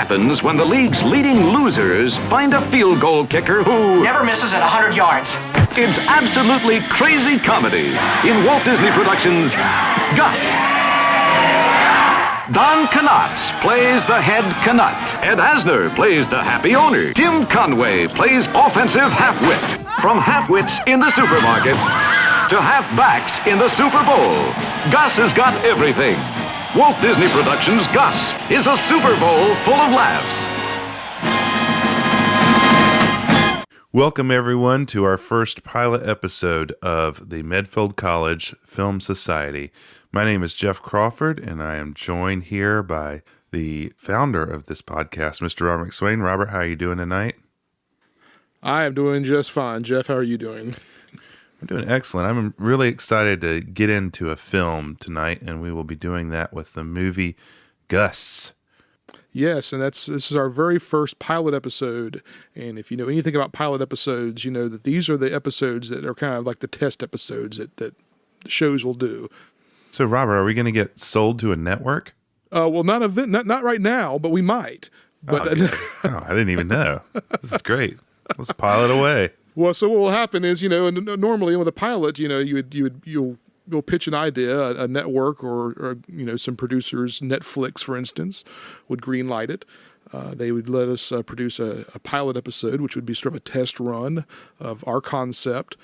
happens when the league's leading losers find a field goal kicker who never misses at 100 yards. It's absolutely crazy comedy in Walt Disney Productions' Gus. Don Knotts plays the head Knut. Ed Asner plays the happy owner. Tim Conway plays offensive half-wit. From half-wits in the supermarket to half-backs in the Super Bowl, Gus has got everything. Walt Disney Productions' Gus is a Super Bowl full of laughs. Welcome, everyone, to our first pilot episode of the Medfield College Film Society. My name is Jeff Crawford, and I am joined here by the founder of this podcast, Mr. Robert McSwain. Robert, how are you doing tonight? I am doing just fine. Jeff, how are you doing? I'm doing excellent. I'm really excited to get into a film tonight, and we will be doing that with the movie Gus. Yes, and this is our very first pilot episode. And if you know anything about pilot episodes, you know that these are the episodes that are kind of like the test episodes that shows will do. So, Robert, are we going to get sold to a network? Well, not right now, but we might. But I didn't even know. This is great. Let's pilot away. Well, so what will happen is, and normally with a pilot, you'll pitch an idea, a network or some producers, Netflix, for instance, would green light it. They would let us produce a pilot episode, which would be sort of a test run of our concept.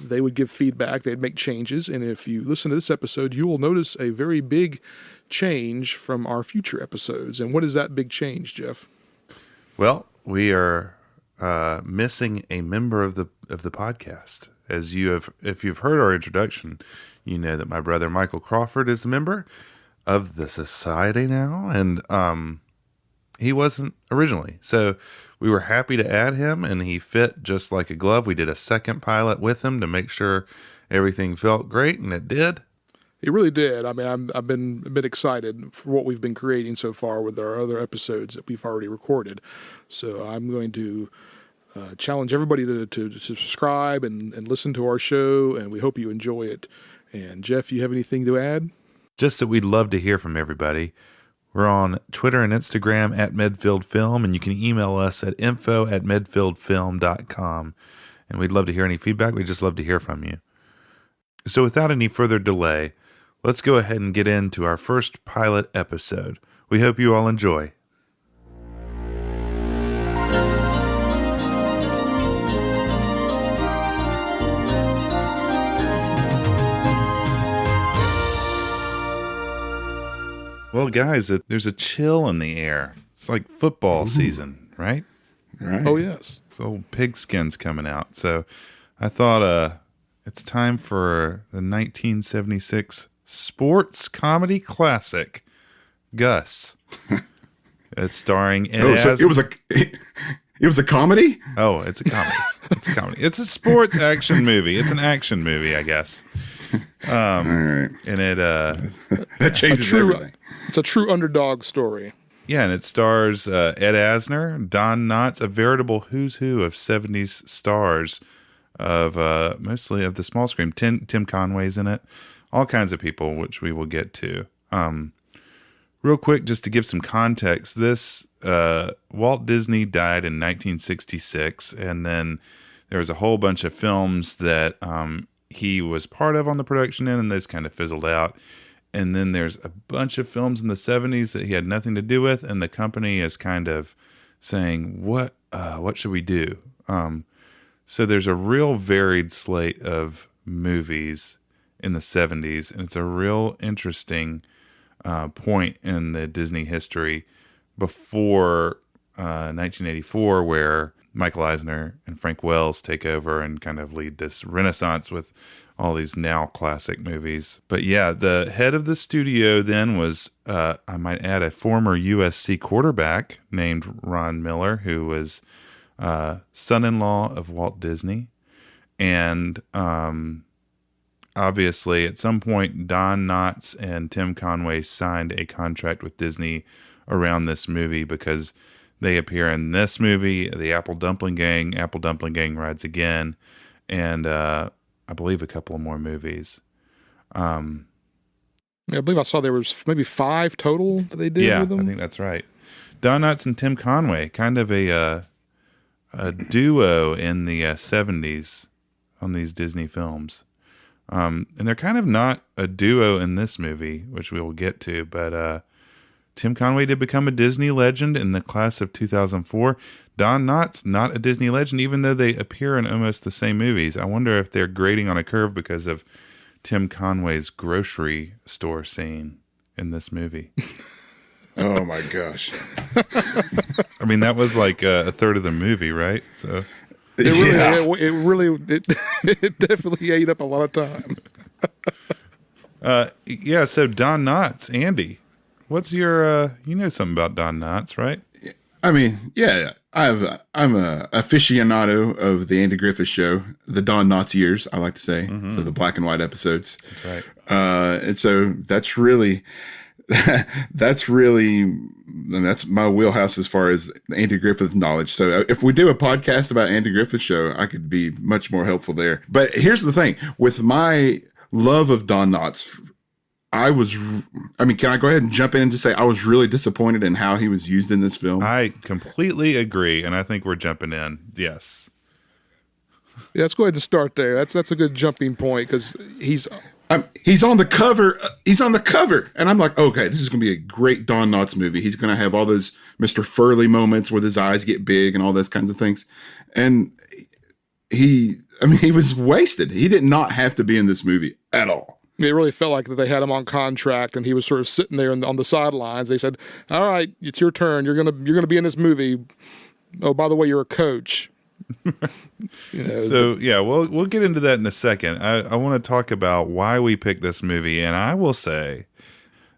They would give feedback, they'd make changes, and if you listen to this episode, you will notice a very big change from our future episodes. And what is that big change, Jeff? Well, we are missing a member of the podcast. If you've heard our introduction, you know that my brother Michael Crawford is a member of the society now, and he wasn't originally. So we were happy to add him, and he fit just like a glove. We did a second pilot with him to make sure everything felt great, and it did. It really did. I mean, I've been a bit excited for what we've been creating so far with our other episodes that we've already recorded. So I'm going to challenge everybody to subscribe and listen to our show, and we hope you enjoy it. And Jeff, you have anything to add? Just that we'd love to hear from everybody. We're on Twitter and Instagram at MedfieldFilm, and you can email us at info@medfieldfilm.com. And we'd love to hear any feedback. We'd just love to hear from you. So without any further delay, let's go ahead and get into our first pilot episode. We hope you all enjoy. Well, guys, there's a chill in the air. It's like football season, right? Right. Oh, yes. It's old pigskin's coming out. So I thought it's time for the 1976 sports comedy classic, Gus. It's starring Ed Asner. It was a comedy? Oh, it's a comedy. It's a comedy. It's a sports action movie. It's an action movie, I guess. All right. And it that changes everything. It's a true underdog story. Yeah, and it stars Ed Asner, Don Knotts, a veritable who's who of 70s stars of mostly of the small screen. Tim Conway's in it. All kinds of people, which we will get to. Real quick, just to give some context, this Walt Disney died in 1966, and then there was a whole bunch of films that he was part of on the production end, and those kind of fizzled out. And then there's a bunch of films in the 70s that he had nothing to do with, and the company is kind of saying, what should we do? So there's a real varied slate of movies in the 70s, and it's a real interesting point in the Disney history before 1984, where Michael Asner and Frank Wells take over and kind of lead this renaissance with all these now classic movies. But yeah, the head of the studio then was, I might add, a former USC quarterback named Ron Miller, who was son-in-law of Walt Disney. And obviously, at some point, Don Knotts and Tim Conway signed a contract with Disney around this movie because they appear in this movie, The Apple Dumpling Gang, Apple Dumpling Gang Rides Again, and I believe a couple of more movies. Yeah, I believe I saw there was maybe 5 total that they did with them. I think that's right. Don Knotts and Tim Conway, kind of a duo in the 70s on these Disney films. And they're kind of not a duo in this movie, which we will get to, but Tim Conway did become a Disney legend in the class of 2004. Don Knotts, not a Disney legend, even though they appear in almost the same movies. I wonder if they're grading on a curve because of Tim Conway's grocery store scene in this movie. Oh my gosh. I mean, that was like a third of the movie, right? So it definitely ate up a lot of time. So Don Knotts, Andy, what's your, you know something about Don Knotts, right? I mean, yeah. I'm a aficionado of the Andy Griffith Show, the Don Knotts years, I like to say. So the black and white episodes. That's right. And so that's my wheelhouse as far as Andy Griffith knowledge. So if we do a podcast about Andy Griffith Show, I could be much more helpful there. But here's the thing: with my love of Don Knotts, can I go ahead and jump in and just say I was really disappointed in how he was used in this film? I completely agree, and I think we're jumping in. Yes. Yeah, let's go ahead and start there. That's a good jumping point because he's on the cover. He's on the cover, and I'm like, okay, this is going to be a great Don Knotts movie. He's going to have all those Mr. Furley moments where his eyes get big and all those kinds of things. And he was wasted. He did not have to be in this movie at all. It really felt like that they had him on contract, and he was sort of sitting there on the sidelines. They said, "All right, it's your turn. You're gonna be in this movie. Oh, by the way, you're a coach." We'll get into that in a second. I want to talk about why we picked this movie, and I will say,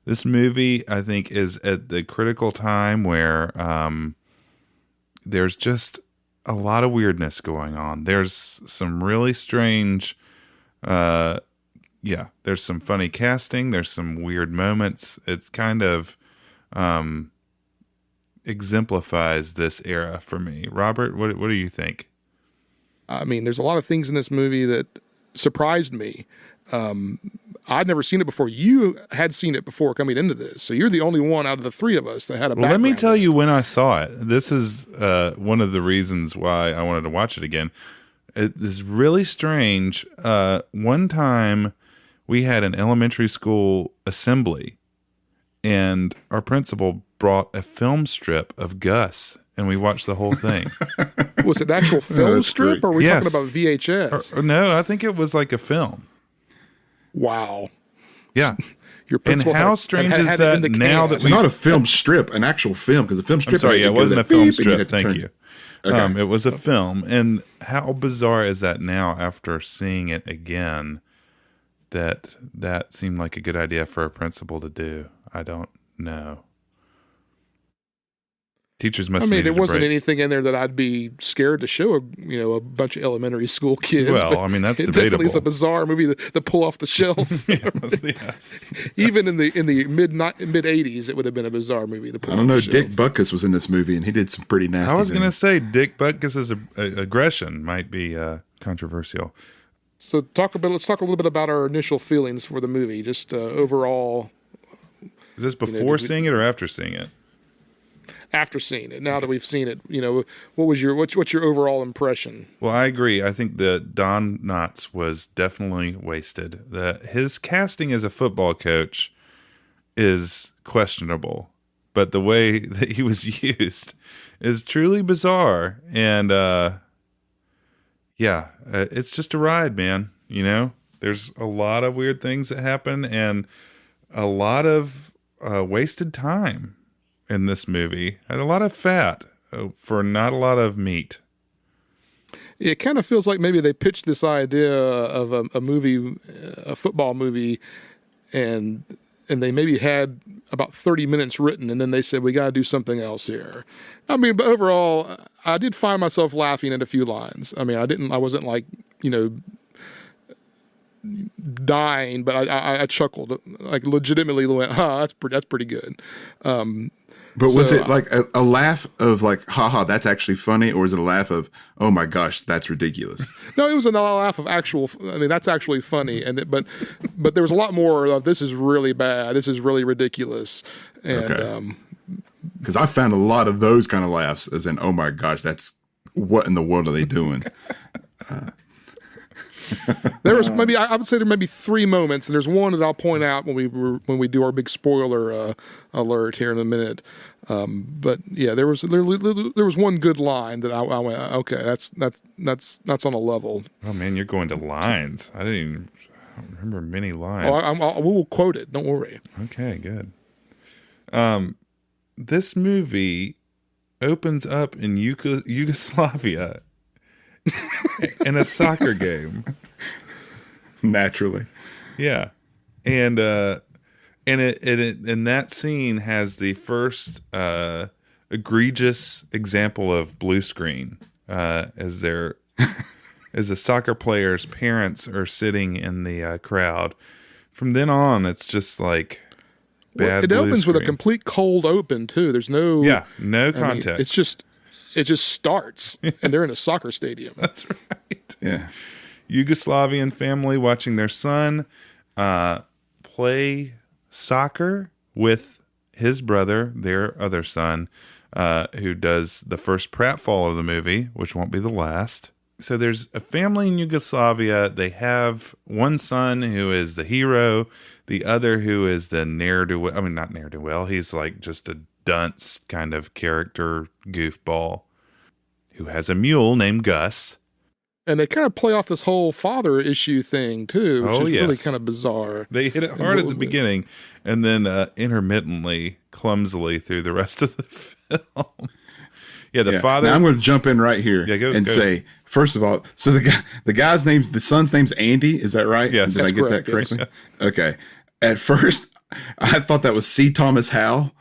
this movie I think is at the critical time where there's just a lot of weirdness going on. There's some really strange. There's some funny casting. There's some weird moments. It kind of exemplifies this era for me. Robert, what do you think? I mean, there's a lot of things in this movie that surprised me. I'd never seen it before. You had seen it before coming into this, so you're the only one out of the three of us that had a background. Let me tell you when I saw it. This is one of the reasons why I wanted to watch it again. It is really strange. One time we had an elementary school assembly, and our principal brought a film strip of Gus, and we watched the whole thing. Was it an actual film strip, or were we talking about VHS? No, I think it was like a film. Wow. Yeah. Your and how strange is that now that it's not a film strip, an actual film, because a film strip. I'm sorry, it wasn't a film strip. Thank you. Okay. It was a film, and how bizarre is that now after seeing it again? That seemed like a good idea for a principal to do. I don't know. Teachers must. There wasn't anything in there that I'd be scared to show a bunch of elementary school kids. Well, I mean, that's debatable. Definitely is a bizarre movie to pull off the shelf. Yes. Even in the mid '80s, it would have been a bizarre movie to pull off. I don't know. The shelf. Dick Butkus was in this movie, and he did some pretty nasty. I was going to things. say Dick Butkus's aggression might be controversial. So let's talk a little bit about our initial feelings for the movie, just overall. Is this before seeing it or after seeing it? After seeing it, now that we've seen it, what's your overall impression? Well, I agree. I think that Don Knotts was definitely wasted. His casting as a football coach is questionable, but the way that he was used is truly bizarre. And it's just a ride, man. There's a lot of weird things that happen and a lot of wasted time in this movie, and a lot of fat for not a lot of meat. It kind of feels like maybe they pitched this idea of a movie, a football movie, and they maybe had about 30 minutes written, and then they said, we got to do something else here. I mean, but overall, I did find myself laughing at a few lines. I mean, I wasn't like, dying, but I chuckled, like legitimately went, that's pretty good. But was it like a laugh of like, haha, that's actually funny? Or was it a laugh of, oh my gosh, that's ridiculous? No, it was a laugh of that's actually funny. But there was a lot more of, this is really bad. This is really ridiculous. And, okay. Because I found a lot of those kind of laughs, as in, oh my gosh, that's what in the world are they doing? There was maybe I would say there may be 3 moments, and there's one that I'll point out when we do our big spoiler alert here in a minute. But yeah, there was one good line that I went, okay, that's on a level. Oh man, you're going to lines. I don't remember many lines. Oh, we'll quote it. Don't worry. Okay, good. This movie opens up in Yugoslavia in a soccer game. Naturally. Yeah. And that scene has the first egregious example of blue screen as the soccer players' parents are sitting in the crowd. From then on, it's just like bad. It opens with a complete cold open too. There's no context. It just starts, and they're in a soccer stadium. That's right. Yeah. Yugoslavian family watching their son play soccer with his brother, their other son, who does the first pratfall of the movie, which won't be the last. So there's a family in Yugoslavia. They have one son who is the hero, the other who is the ne'er-do-well. I mean, not ne'er-do-well. He's like just a dunce kind of character goofball who has a mule named Gus. And they kind of play off this whole father issue thing too, which is really kind of bizarre. They hit it hard at the beginning and then intermittently, clumsily through the rest of the film. Father. Now I'm going to jump in right here say, first of all, so the son's name's Andy. Is that right? Yes. Did I get that correctly? Yes. Okay. At first, I thought that was C. Thomas Howell,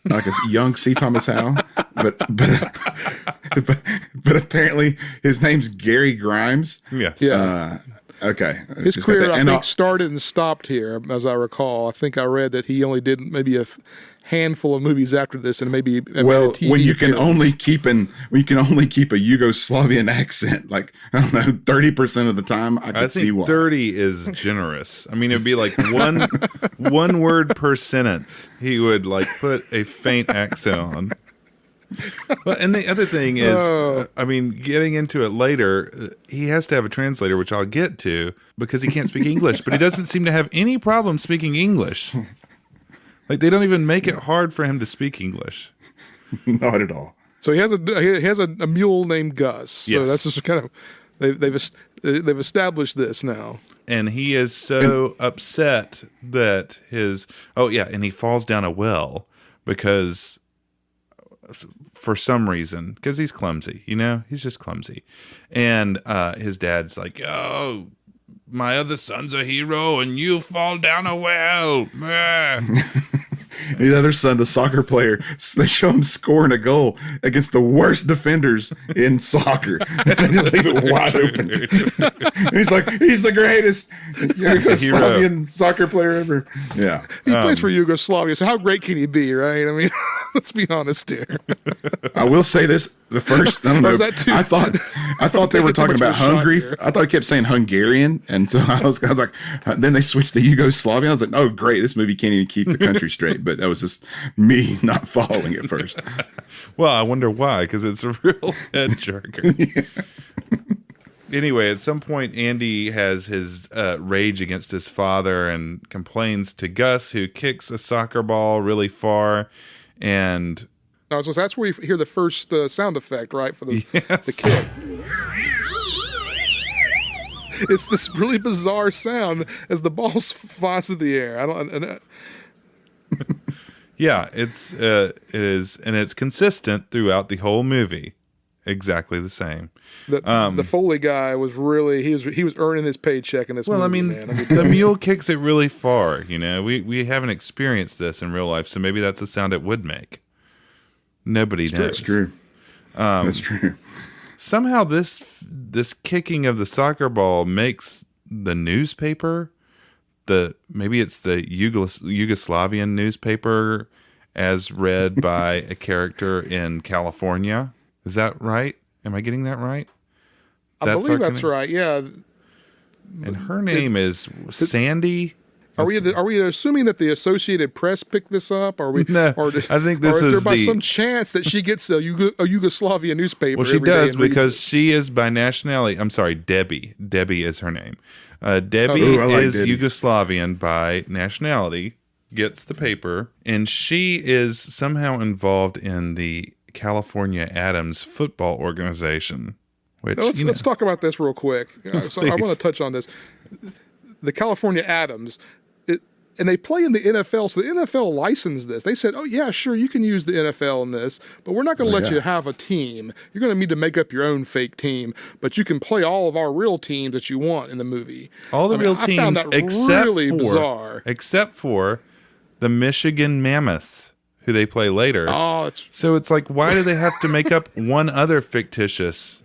like a young C. Thomas Howell, but apparently his name's Gary Grimes. Yes. Yeah. Okay. His career, I think, started and stopped here, as I recall. I think I read that he only did maybe a handful of movies after this, and maybe when you can only keep a Yugoslavian accent, like I don't know, 30% of the time, I see why. 30 is generous. I mean, it'd be like one word per sentence. He would like put a faint accent on. Well, and the other thing is, I mean, getting into it later, he has to have a translator, which I'll get to, because he can't speak English, but he doesn't seem to have any problem speaking English. Like, they don't even make it hard for him to speak English. Not at all. So he has a mule named Gus. So yes. That's just kind of they've established this now. And he is so upset that and he falls down a well because for some reason, because he's clumsy, he's just clumsy. And his dad's like, "Oh, my other son's a hero and you fall down a well." The other son, the soccer player, they show him scoring a goal against the worst defenders in soccer. And they just leave it wide open. And he's like, he's the greatest Yugoslavian soccer player ever. Yeah. He plays for Yugoslavia, so how great can he be, right? I mean, let's be honest here. I will say this, the first, I don't know, I thought they were talking about Hungary. I thought he kept saying Hungarian, and so I was like, then they switched to Yugoslavian. I was like, oh, great, this movie can't even keep the country straight. But that was just me not following at first. Well, I wonder why, because it's a real head jerker. Yeah. Anyway, at some point, Andy has his rage against his father and complains to Gus, who kicks a soccer ball really far. And so that's where you hear the first sound effect, right, for the kick. It's this really bizarre sound as the ball flies through the air. Yeah, it is, and it's consistent throughout the whole movie, exactly the same. The Foley guy was really he was earning his paycheck in this movie. Well, I mean, the mule kicks it really far. We haven't experienced this in real life, so maybe that's the sound it would make. Nobody knows. That's true. That's true. Somehow this kicking of the soccer ball makes the newspaper. Maybe it's the Yugoslavian newspaper as read by a character in California. Is that right? Am I getting that right? I believe that's right, yeah. And her name is Sandy. Are we assuming that the Associated Press picked this up? Or No, I think this is there by the some chance that she gets a Yugoslavia newspaper? Well, she every day does and reads because it? she is by nationality. I'm sorry, Debbie. Debbie is her name. Debbie Ooh, I like is Debbie. Yugoslavian by nationality, gets the paper, and she is somehow involved in the California Adams football organization. Which, Now, let's talk about this real quick. So I Please. want to touch on this. The California Adams, and they play in the NFL, so the NFL licensed this. They said, oh, yeah, sure, you can use the NFL in this, but we're not going to let you have a team. You're going to need to make up your own fake team, but you can play all of our real teams that you want in the movie. all the real I found teams that except really for bizarre. except for the Michigan Mammoths, who they play later. Oh, it's So it's like, why do they have to make up one other fictitious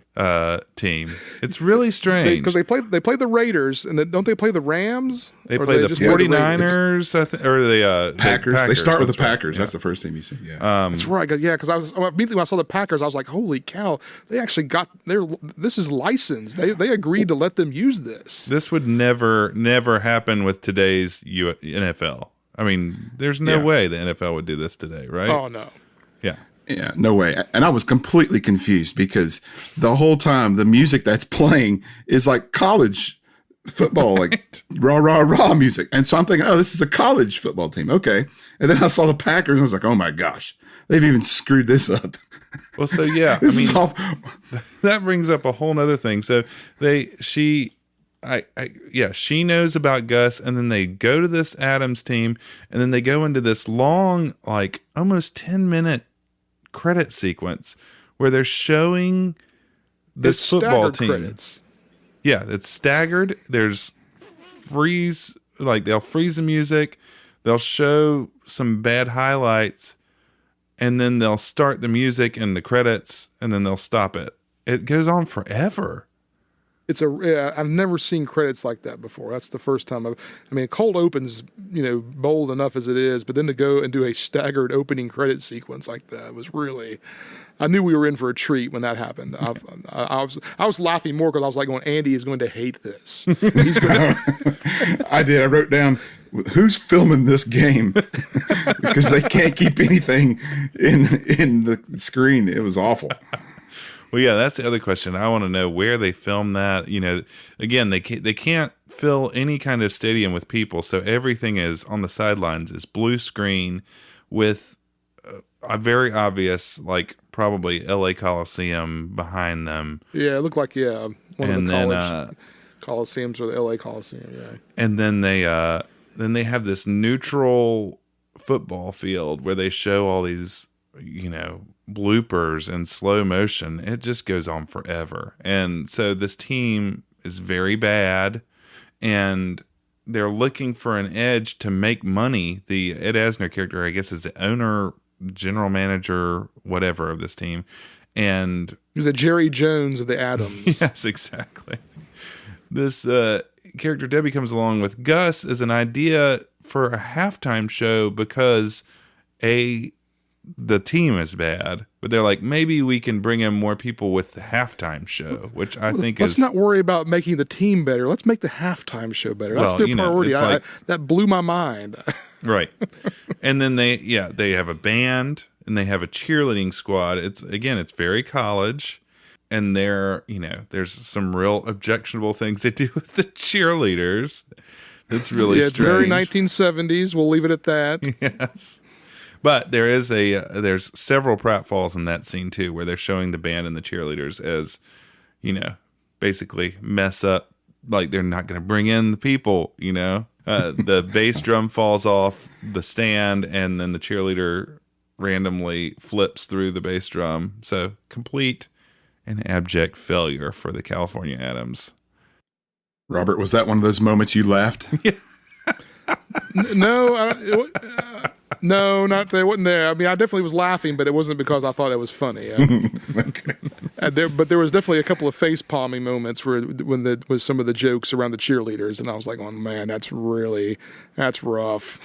team? It's really strange. because they play the Raiders, and then don't they play the Rams? They Or play the just play Raiders? 49ers, or the Packers. They start with the that's right. Packers. Yeah. That's the first team you see. Yeah. That's right. Yeah, because immediately when I saw the Packers, I was like, "Holy cow! They actually got this is licensed. They agreed to let them use this." This would never happen with today's NFL. I mean, there's no way the NFL would do this today, right? Oh no! Yeah. Yeah, no way. And I was completely confused because the whole time the music that's playing is like college football, like rah, rah, rah music. And so I'm thinking, oh, this is a college football team. Okay. And then I saw the Packers and I was like, oh my gosh, they've even screwed this up. Well, so yeah, This is awful. that brings up a whole nother thing. So she knows about Gus, and then they go to this Adams team, and then they go into this long, like almost 10-minute credit sequence where they're showing this It's football staggered team. credits. Yeah, it's staggered. There's freeze, like they'll freeze the music, they'll show some bad highlights, and then they'll start the music and the credits, and then they'll stop it. It goes on forever. I've never seen credits like that before. That's the first time cold opens, bold enough as it is, but then to go and do a staggered opening credit sequence like that was really, I knew we were in for a treat when that happened. I was laughing more because I was like going, Andy is going to hate this. He's going to, I did. I wrote down, who's filming this game? Because they can't keep anything in the screen. It was awful. Well, yeah, that's the other question. I want to know where they filmed that. Again, they can't fill any kind of stadium with people, so everything is on the sidelines is blue screen with a very obvious, like probably LA Coliseum behind them. yeah, it looked like, one And of the then, college Coliseums or the LA Coliseum, yeah. And then they have this neutral football field where they show all these, bloopers in slow motion. It just goes on forever. And so this team is very bad, and they're looking for an edge to make money. The Ed Asner character, I guess, is the owner, general manager, whatever of this team. And He was a Jerry Jones of the Adams. yes, exactly. This character Debbie comes along with Gus as an idea for a halftime show because the team is bad, but they're like, maybe we can bring in more people with the halftime show, which I think Let's not worry about making the team better. Let's make the halftime show better. That's Well, their priority. it's That blew my mind. right. And then they have a band and they have a cheerleading squad. It's very college, and there's some real objectionable things they do with the cheerleaders. It's really It's very strange. 1970s. We'll leave it at that. Yes. But there's several pratfalls in that scene too, where they're showing the band and the cheerleaders as, basically mess up, like they're not going to bring in the people, the bass drum falls off the stand, and then the cheerleader randomly flips through the bass drum. So complete and abject failure for the California Adams. Robert, was that one of those moments you laughed? No, not there. Wasn't there. I mean, I definitely was laughing, but it wasn't because I thought it was funny. Okay. But there was definitely a couple of face palming moments when there was some of the jokes around the cheerleaders, and I was like, "Oh man, that's rough."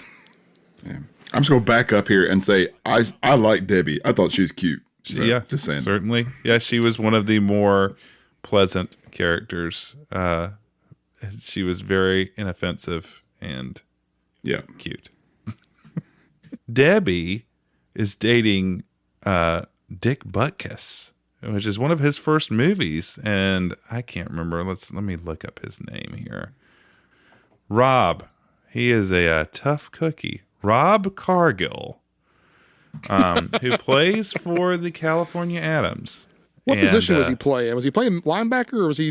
Yeah. I'm just going to back up here and say I like Debbie. I thought she was cute. So, Yeah, just saying. certainly. Yeah, she was one of the more pleasant characters. She was very inoffensive and Yeah. Cute. Debbie is dating Dick Butkus, which is one of his first movies, and I can't remember. Let me look up his name here. Rob. He is a tough cookie. Rob Cargill, who plays for the California Adams. What position was he playing? Was he playing linebacker, or was he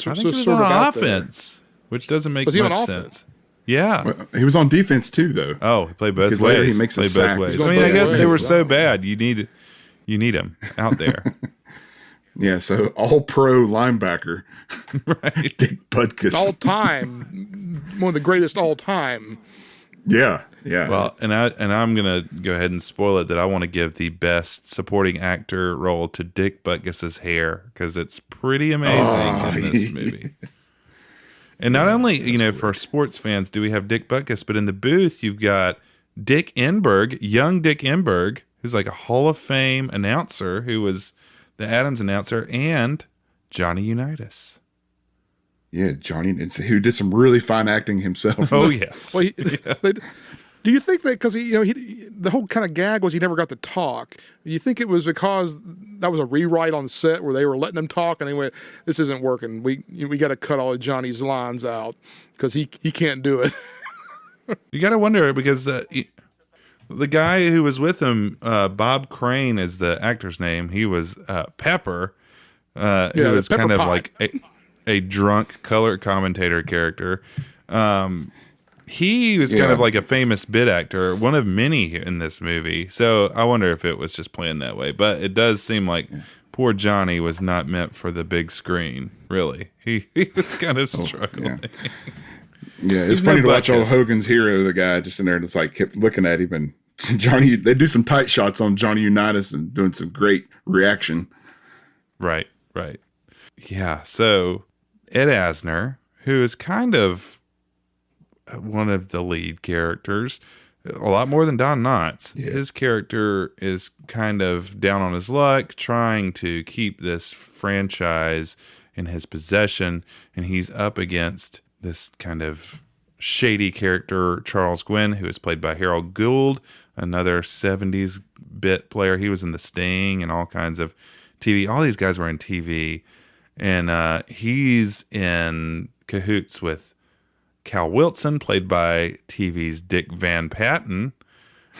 I think he was on offense, which doesn't make much sense. Yeah. Well, he was on defense too, though. Oh, he played both Because ways. later he makes a sack. I mean, I guess they were so bad. You need him out there. Yeah, so all-pro linebacker. Right. Dick Butkus. all time, one of the greatest all time. Yeah, yeah. Well, and I'm gonna go ahead and spoil it that I want to give the best supporting actor role to Dick Butkus's hair because it's pretty amazing in this movie. And not only for sports fans do we have Dick Butkus, but in the booth you've got Dick Enberg, young Dick Enberg, who's like a Hall of Fame announcer who was the Adams announcer, and Johnny Unitas. Yeah, Johnny, who did some really fine acting himself. Oh yes. Well, do you think that because the whole kind of gag was he never got to talk? Do you think it was because that was a rewrite on the set where they were letting him talk and they went, "This isn't working. We got to cut all of Johnny's lines out because he can't do it." You got to wonder because the guy who was with him, Bob Crane is the actor's name. He was Pepper, who was Pepper kind of Pot. like a drunk color commentator character. He was kind of like a famous bit actor, one of many in this movie. So I wonder if it was just playing that way. But it does seem like poor Johnny was not meant for the big screen, really. He was kind of struggling. Yeah, it's He's funny no to watch old Butkus. Hogan's Hero, the guy just in there, just like kept looking at him. And Johnny, they do some tight shots on Johnny Unitas and doing some great reaction. Right. Yeah, so Ed Asner, who is kind of one of the lead characters, a lot more than Don Knotts. Yeah. His character is kind of down on his luck, trying to keep this franchise in his possession, and he's up against this kind of shady character, Charles Gwynn, who is played by Harold Gould, another 70s bit player. He was in The Sting and all kinds of TV. All these guys were in TV, and he's in cahoots with Cal Wilson, played by TV's Dick Van Patten,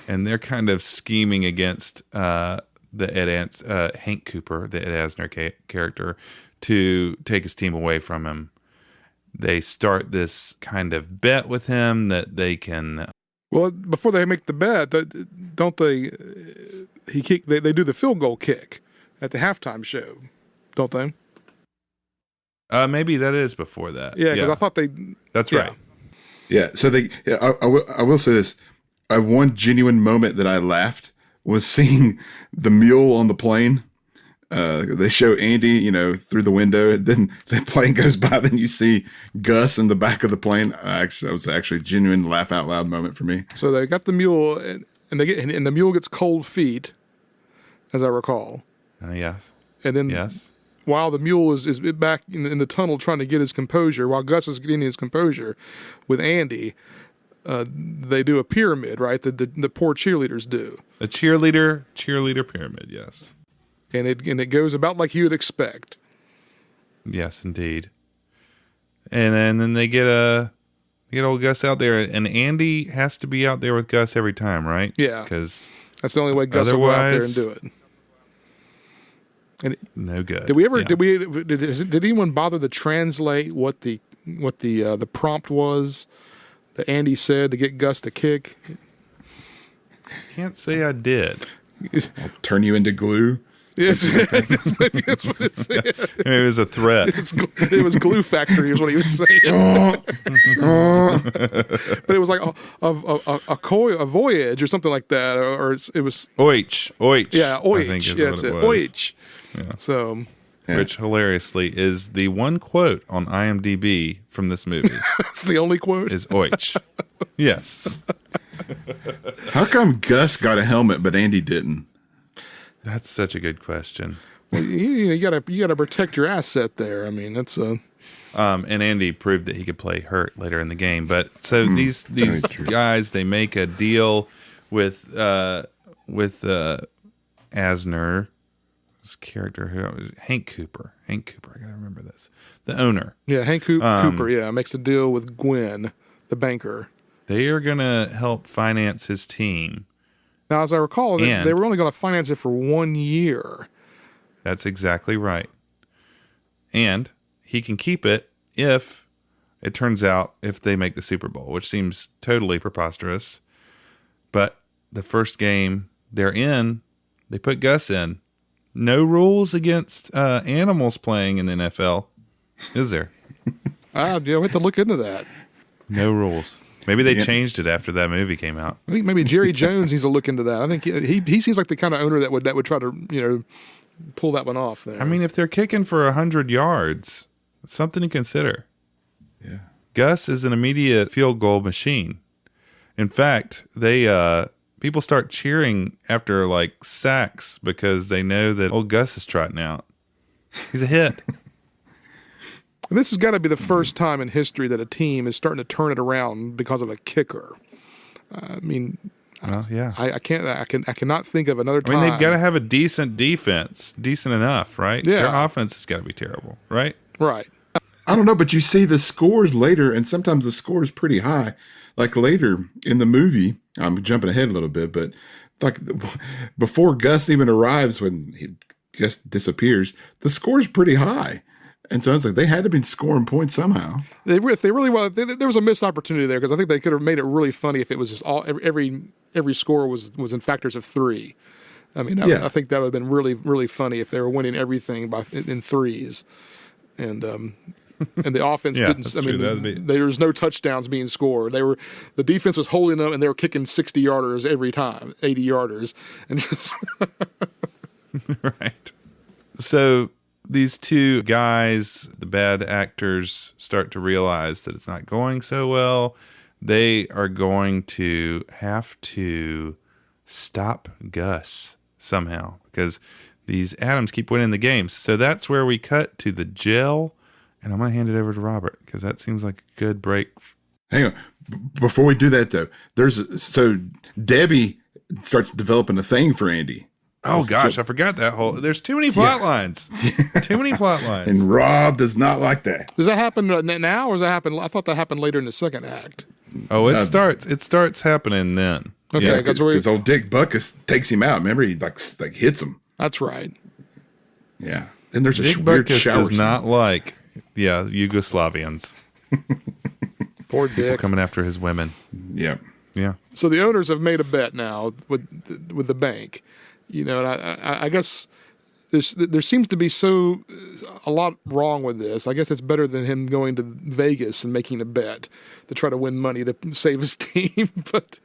and they're kind of scheming against Hank Cooper, the Ed Asner character, to take his team away from him. They start this kind of bet with him that they can. Well, before they make the bet, don't they? They do the field goal kick at the halftime show, don't they? Maybe that is before that. Yeah, because I thought they. That's yeah. right. Yeah, so I will say this. One genuine moment that I laughed was seeing the mule on the plane. They show Andy, through the window, and then the plane goes by. Then you see Gus in the back of the plane. That was actually a genuine laugh out loud moment for me. So they got the mule, and the mule gets cold feet, as I recall. Yes. And then Yes. while the mule is back in the tunnel trying to get his composure, while Gus is getting his composure with Andy, they do a pyramid, right? The poor cheerleaders do. A cheerleader pyramid. Yes. And it goes about like you would expect. Yes, indeed. And then they get old Gus out there, and Andy has to be out there with Gus every time, right? Yeah. Because That's the only way Gus will go out there and do it. And no good. did we ever? Yeah. Did anyone bother to translate what the prompt was that Andy said to get Gus to kick? Can't say I did. I'll turn you into glue. Yes, maybe that's what it said. It was a threat. It was Glue Factory, is what he was saying. But it was like a voyage or something like that, or it was Oich. yeah, I think oich. is Yeah, what that's it it. was. Oich. Yeah. So Which hilariously is the one quote on IMDb from this movie. that's the only quote. Is oich. Yes. How come Gus got a helmet but Andy didn't? That's such a good question. Well, you gotta protect your asset there. I mean, that's a. And Andy proved that he could play hurt later in the game. But so these guys, they make a deal with Asner, his character, Hank Cooper. I gotta remember this. The owner. Yeah, Hank Cooper. Makes a deal with Gwen, the banker. They are gonna help finance his team. Now, as I recall, they were only going to finance it for 1 year. That's exactly right. And he can keep it if it turns out if they make the Super Bowl, which seems totally preposterous. But the first game they're in, they put Gus in. No rules against animals playing in the NFL, is there? Yeah, we have to look into that. No rules. Maybe they changed it after that movie came out. I think maybe Jerry Jones needs to look into that. I think he seems like the kind of owner that would try to pull that one off there. I mean, if they're kicking for 100 yards, it's something to consider. Yeah, Gus is an immediate field goal machine. In fact, they people start cheering after like sacks because they know that old Gus is trotting out. He's a hit. And this has got to be the first time in history that a team is starting to turn it around because of a kicker. I mean, well, yeah. I cannot think of another time. I mean, they've got to have a decent defense, decent enough, right? Yeah. Their offense has got to be terrible, right? Right. I don't know, but you see the scores later, and sometimes the score is pretty high. Like later in the movie, I'm jumping ahead a little bit, but like before Gus even arrives, when Gus disappears, the score's pretty high. And so it's like they had to be scoring points somehow. There was a missed opportunity there because I think they could have made it really funny if it was just every score was in factors of 3. I mean, I think that would have been really, really funny if they were winning everything in threes, and the offense didn't. I mean, there was no touchdowns being scored. The defense was holding them, and they were kicking 60-yarders every time, 80-yarders, and just right. So these two guys, the bad actors, start to realize that it's not going so well. They are going to have to stop Gus somehow because these Adams keep winning the games. So that's where we cut to the jail. And I'm going to hand it over to Robert because that seems like a good break. Hang on. Before we do that, though, so Debbie starts developing a thing for Andy. Oh, gosh, I forgot that whole... There's too many plot lines. Too many plot lines. And Rob does not like that. Does that happen now, or does that happen... I thought that happened later in the second act. Oh, it starts happening then. Okay, because old Dick Butkus takes him out. Remember, he like hits him. That's right. Yeah. Then there's Dick a weird Butkus shower does not like... Yeah, Yugoslavians. Poor Dick. People coming after his women. Yeah. Yeah. So the owners have made a bet now with the bank, and I guess there seems to be a lot wrong with this. I guess it's better than him going to Vegas and making a bet to try to win money to save his team. but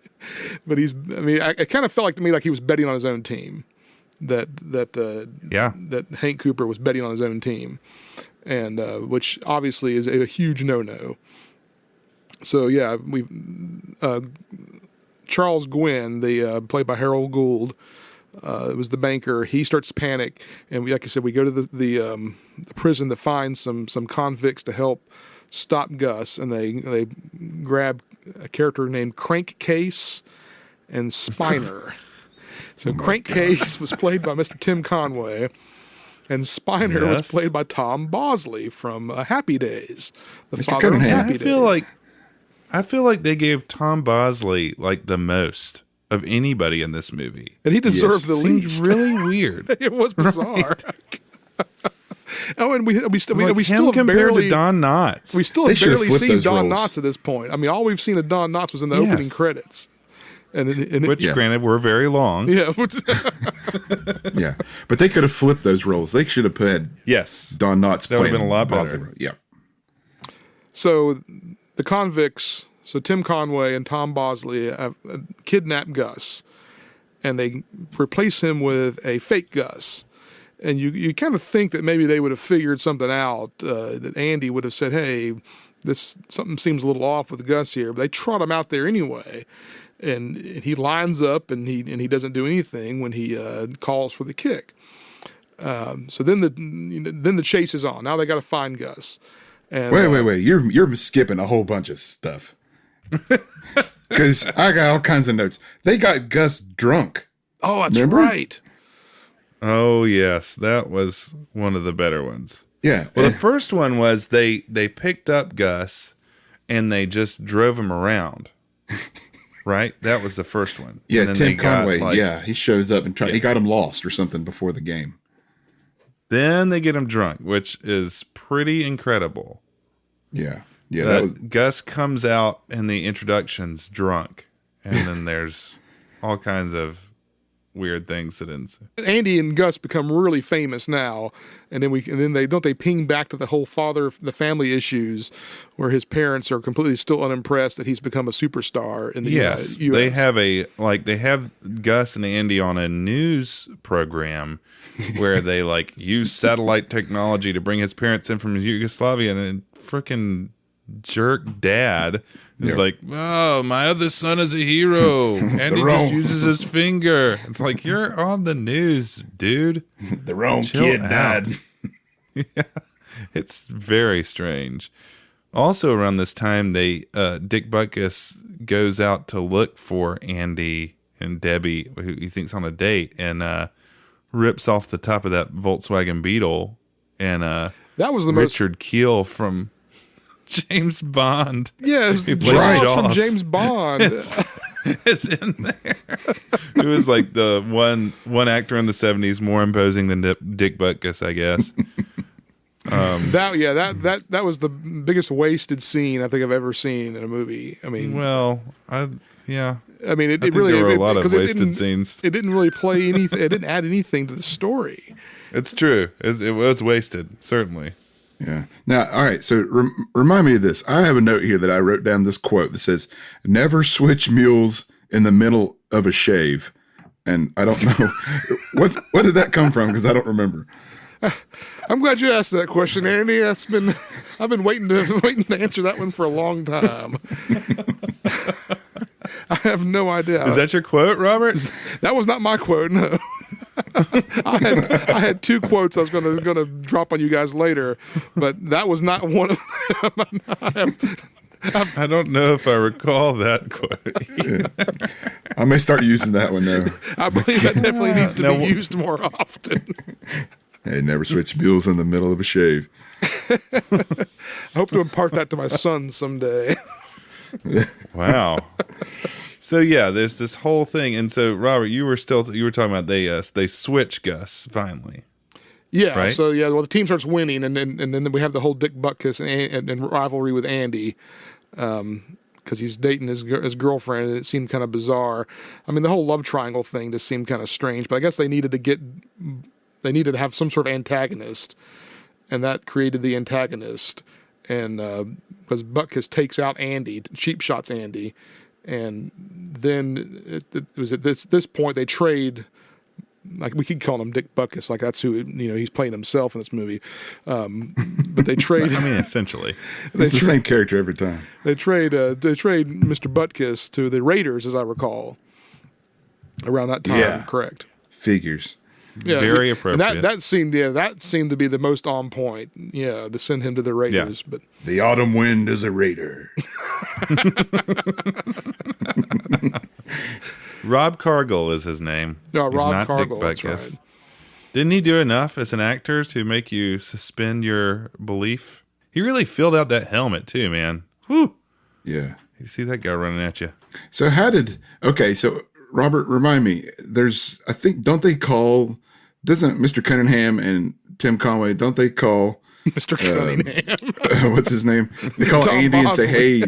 it kind of felt like to me like he was betting on his own team. That Hank Cooper was betting on his own team. And which obviously is a huge no-no. So yeah, Charles Gwynn, played by Harold Gould, was the banker. He starts to panic, and like I said, we go to the prison to find some convicts to help stop Gus, and they grab a character named Crankcase and Spiner. So Crankcase was played by Mr. Tim Conway. And Spiner was played by Tom Bosley from Happy Days, the father of Happy Days. I feel like they gave Tom Bosley like the most of anybody in this movie, and he deserved the least. Really weird. It was bizarre. Right. And we still have compared barely to Don Knotts. We still have barely seen Don Knotts at this point. I mean, all we've seen of Don Knotts was in the opening credits. Which, granted, were very long. Yeah. Yeah. But they could have flipped those roles. They should have put Don Knotts that would have been a lot better. Yeah. So the convicts, Tim Conway and Tom Bosley, have kidnapped Gus, and they replace him with a fake Gus. And you kind of think that maybe they would have figured something out, that Andy would have said, hey, something seems a little off with Gus here. But they trot him out there anyway. And he lines up, and he doesn't do anything when he calls for the kick. So then the chase is on. Now they got to find Gus. And, Wait. You're skipping a whole bunch of stuff. Because I got all kinds of notes. They got Gus drunk. Oh, that's Remember? right. Oh, yes. That was one of the better ones. Yeah. Well, the first one was they picked up Gus and they just drove him around. Right? That was the first one. Yeah, And then Tim they got, Conway. He shows up and he got him lost or something before the game. Then they get him drunk, which is pretty incredible. Yeah. Yeah. Gus comes out in the introductions drunk, and then there's all kinds of weird things that ensue. Andy and Gus become really famous now, and then they ping back to the whole the family issues, where his parents are completely still unimpressed that he's become a superstar in the US. They have Gus and Andy on a news program where they use satellite technology to bring his parents in from Yugoslavia, and a freaking jerk dad is oh, my other son is a hero, and he just uses his finger. It's like, you're on the news, dude. The wrong kid died. Yeah, it's very strange. Also around this time, Dick Butkus goes out to look for Andy and Debbie, who he thinks on a date, and rips off the top of that Volkswagen Beetle, and that was the Richard Keel from James Bond. Yeah, it was Jaws from James Bond. It's in there. It was like the one actor in the 70s more imposing than Dick Butkus, I guess. That was the biggest wasted scene I think I've ever seen in a movie. I mean, it really there were a lot of wasted scenes. It didn't really play anything. It didn't add anything to the story. It's true. It was wasted, certainly. Yeah. Now, all right. So remind me of this. I have a note here that I wrote down this quote that says, "Never switch mules in the middle of a shave." And I don't know what did that come from, because I don't remember. I'm glad you asked that question, Andy. I've been waiting to answer that one for a long time. I have no idea. Is that your quote, Robert? That was not my quote. No. I had two quotes I was going to drop on you guys later, but that was not one of them. I don't know if I recall that quote. I may start using that one though. I believe that definitely needs to be used more often. Hey, never switch mules in the middle of a shave. I hope to impart that to my son someday. Wow. So yeah, there's this whole thing, and so Robert, you were talking about they switch Gus finally. Yeah. Right? So yeah, well, the team starts winning, and then we have the whole Dick Butkus and rivalry with Andy, because he's dating his girlfriend, and it seemed kind of bizarre. I mean, the whole love triangle thing just seemed kind of strange, but I guess they needed to have some sort of antagonist, and that created the antagonist, and because Butkus takes out Andy, cheap shots Andy. And then it was at this point they trade, like we could call him Dick Butkus, like that's who he's playing himself in this movie. But they trade. I mean, essentially, it's the same character every time. They trade Mr. Butkus to the Raiders, as I recall. Around that time, correct? Figures. Yeah, very appropriate. And that seemed to be the most on point. Yeah, to send him to the Raiders. Yeah. But the autumn wind is a Raider. Rob Cargill is his name. No, He's Rob not Cargill. Dick Butkus. That's right. Didn't he do enough as an actor to make you suspend your belief? He really filled out that helmet too, man. Whew. Yeah. You see that guy running at you. So so Robert, remind me, doesn't Mr. Cunningham and Tim Conway, don't they call Mr. Cunningham? What's his name? They call Tom Andy Bosley. and say,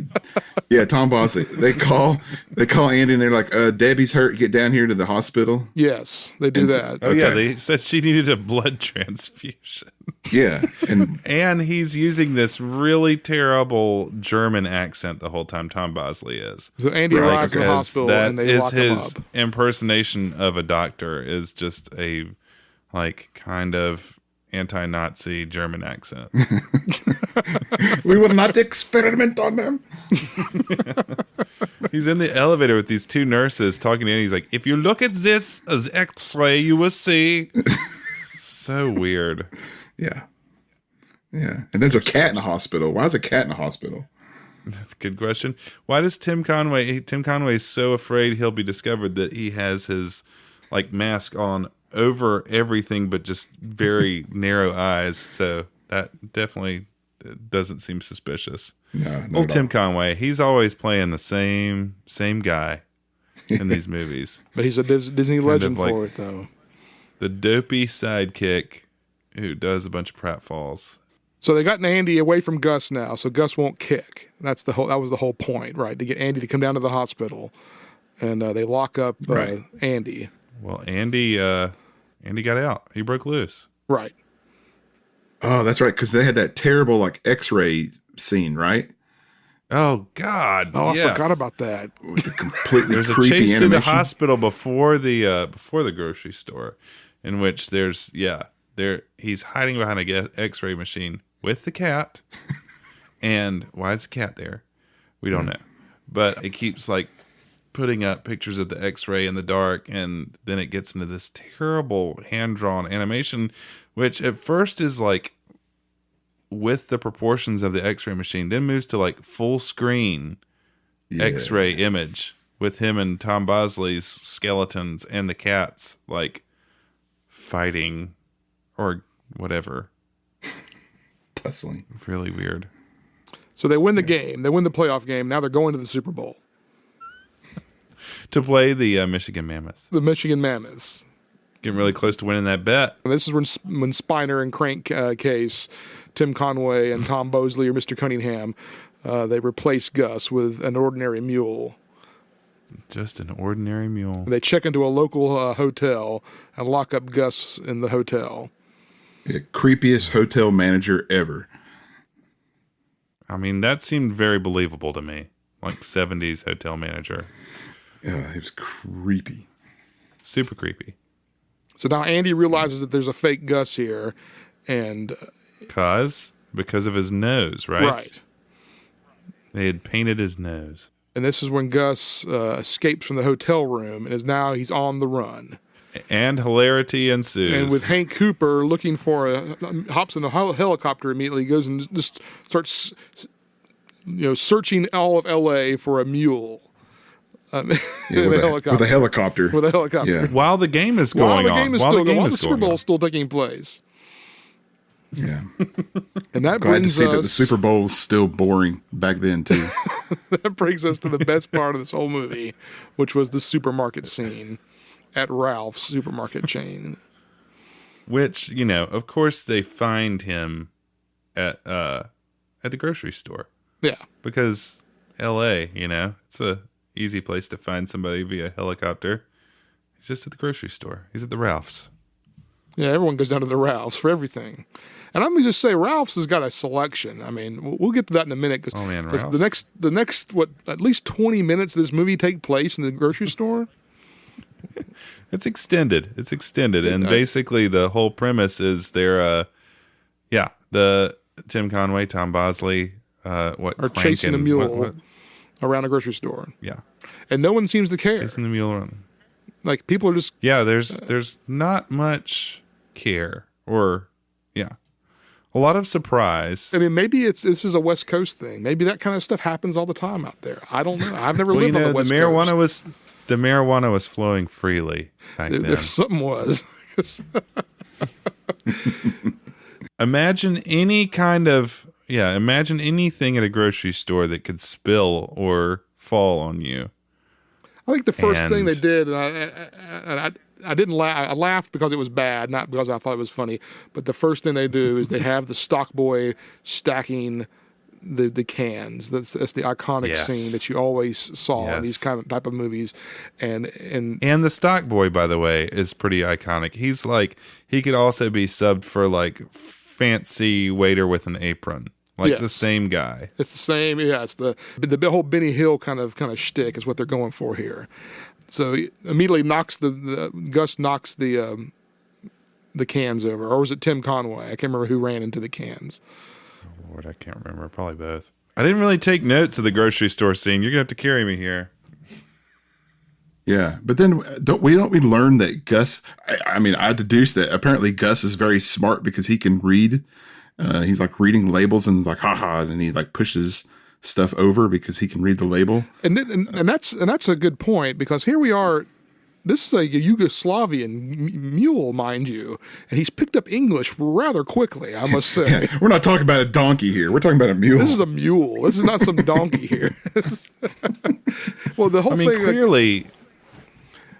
hey, Tom Bosley. They call Andy and they're like, Debbie's hurt, get down here to the hospital. Yes, they do that. Oh yeah, they said she needed a blood transfusion. Yeah. And he's using this really terrible German accent the whole time, Tom Bosley is. So Andy arrives in the hospital and they lock him up. His impersonation of a doctor is just a kind of anti-Nazi German accent. We will not experiment on them. He's in the elevator with these two nurses talking to him. He's like, if you look at this as X-ray, you will see. So weird. Yeah. Yeah. And there's a cat in the hospital. Why is a cat in the hospital? That's a good question. Why does Tim Conway's so afraid he'll be discovered that he has his like mask on over everything but just very narrow eyes. So that definitely doesn't seem suspicious. No, old Tim Conway, he's always playing the same guy in these movies. But he's a Disney legend like for it, though. The dopey sidekick who does a bunch of pratfalls. So they got Andy away from Gus now, so Gus won't kick. That was the whole point, right? To get Andy to come down to the hospital, and they lock up Andy. Well, Andy got out. He broke loose. Right. Oh, that's right, because they had that terrible like X-ray scene, right? Oh God! Oh, yes. I forgot about that. With the completely There's a creepy chase animation. to the hospital before the grocery store, in which he's hiding behind a X-ray machine with the cat. And why is the cat there? We don't know, but it keeps like putting up pictures of the X-ray in the dark, and then it gets into this terrible hand-drawn animation, which at first is like with the proportions of the X-ray machine, then moves to like full screen X-ray image with him and Tom Bosley's skeletons and the cats like fighting or whatever. Tussling. Really weird. So they win the game. They win the playoff game. Now they're going to the Super Bowl. To play the Michigan Mammoths. The Michigan Mammoths. Getting really close to winning that bet. And this is when Spiner and Crank Case, Tim Conway and Tom Bosley or Mr. Cunningham, they replace Gus with an ordinary mule. Just an ordinary mule. They check into a local hotel and lock up Gus in the hotel. Yeah, creepiest hotel manager ever. I mean, that seemed very believable to me. Like 70s hotel manager. Yeah, it was creepy. Super creepy. So now Andy realizes that there's a fake Gus here, and because of his nose, right? Right. They had painted his nose. And this is when Gus escapes from the hotel room and he's on the run. And hilarity ensues. And with Hank Cooper looking hops in a helicopter immediately, goes and just starts, searching all of L.A. for a mule. With a helicopter. With a helicopter. Yeah. While the game is going on. While the Super Bowl is still taking place. Yeah. And that Glad to brings see us, that the Super Bowl was still boring back then, too. That brings us to the best part of this whole movie, which was the supermarket scene at Ralph's supermarket chain. Which, of course they find him at the grocery store. Yeah. Because L.A., it's a easy place to find somebody via helicopter. He's just at the grocery store. He's at the Ralph's. Yeah, everyone goes down to the Ralph's for everything. And I'm going to just say Ralph's has got a selection. I mean, we'll get to that in a minute. Cause Ralph's. the next, at least 20 minutes of this movie take place in the grocery store. It's extended. And basically the whole premise is the Tim Conway, Tom Bosley, are chasing a mule around a grocery store. Yeah. And no one seems to care. Chasing the mule around. Like, people are just... Yeah, there's not much care or, a lot of surprise. I mean, maybe this is a West Coast thing. Maybe that kind of stuff happens all the time out there. I don't know. I've never lived on the West Coast. The marijuana was flowing freely back then. If something was. Imagine anything at a grocery store that could spill or fall on you. I think the first thing they did, and I didn't laugh. I laughed because it was bad, not because I thought it was funny. But the first thing they do is they have the stock boy stacking the cans. That's the iconic scene that you always saw in these type of movies. And the stock boy, by the way, is pretty iconic. He's like, he could also be subbed for like fancy waiter with an apron. The same guy. It's the same. Yeah, it's the whole Benny Hill kind of shtick is what they're going for here. So he immediately Gus knocks the cans over, or was it Tim Conway? I can't remember who ran into the cans. Oh Lord, I can't remember. Probably both. I didn't really take notes of the grocery store scene. You're gonna have to carry me here. Yeah, but then don't we learn that Gus? I mean, I deduced that apparently Gus is very smart because he can read He's like reading labels and he's like, haha, and he like pushes stuff over because he can read the label. And that's a good point, because here we are. This is a Yugoslavian mule, mind you, and he's picked up English rather quickly, I must say. Yeah, we're not talking about a donkey here. We're talking about a mule. This is a mule. This is not some donkey here. Well, the whole thing. Clearly,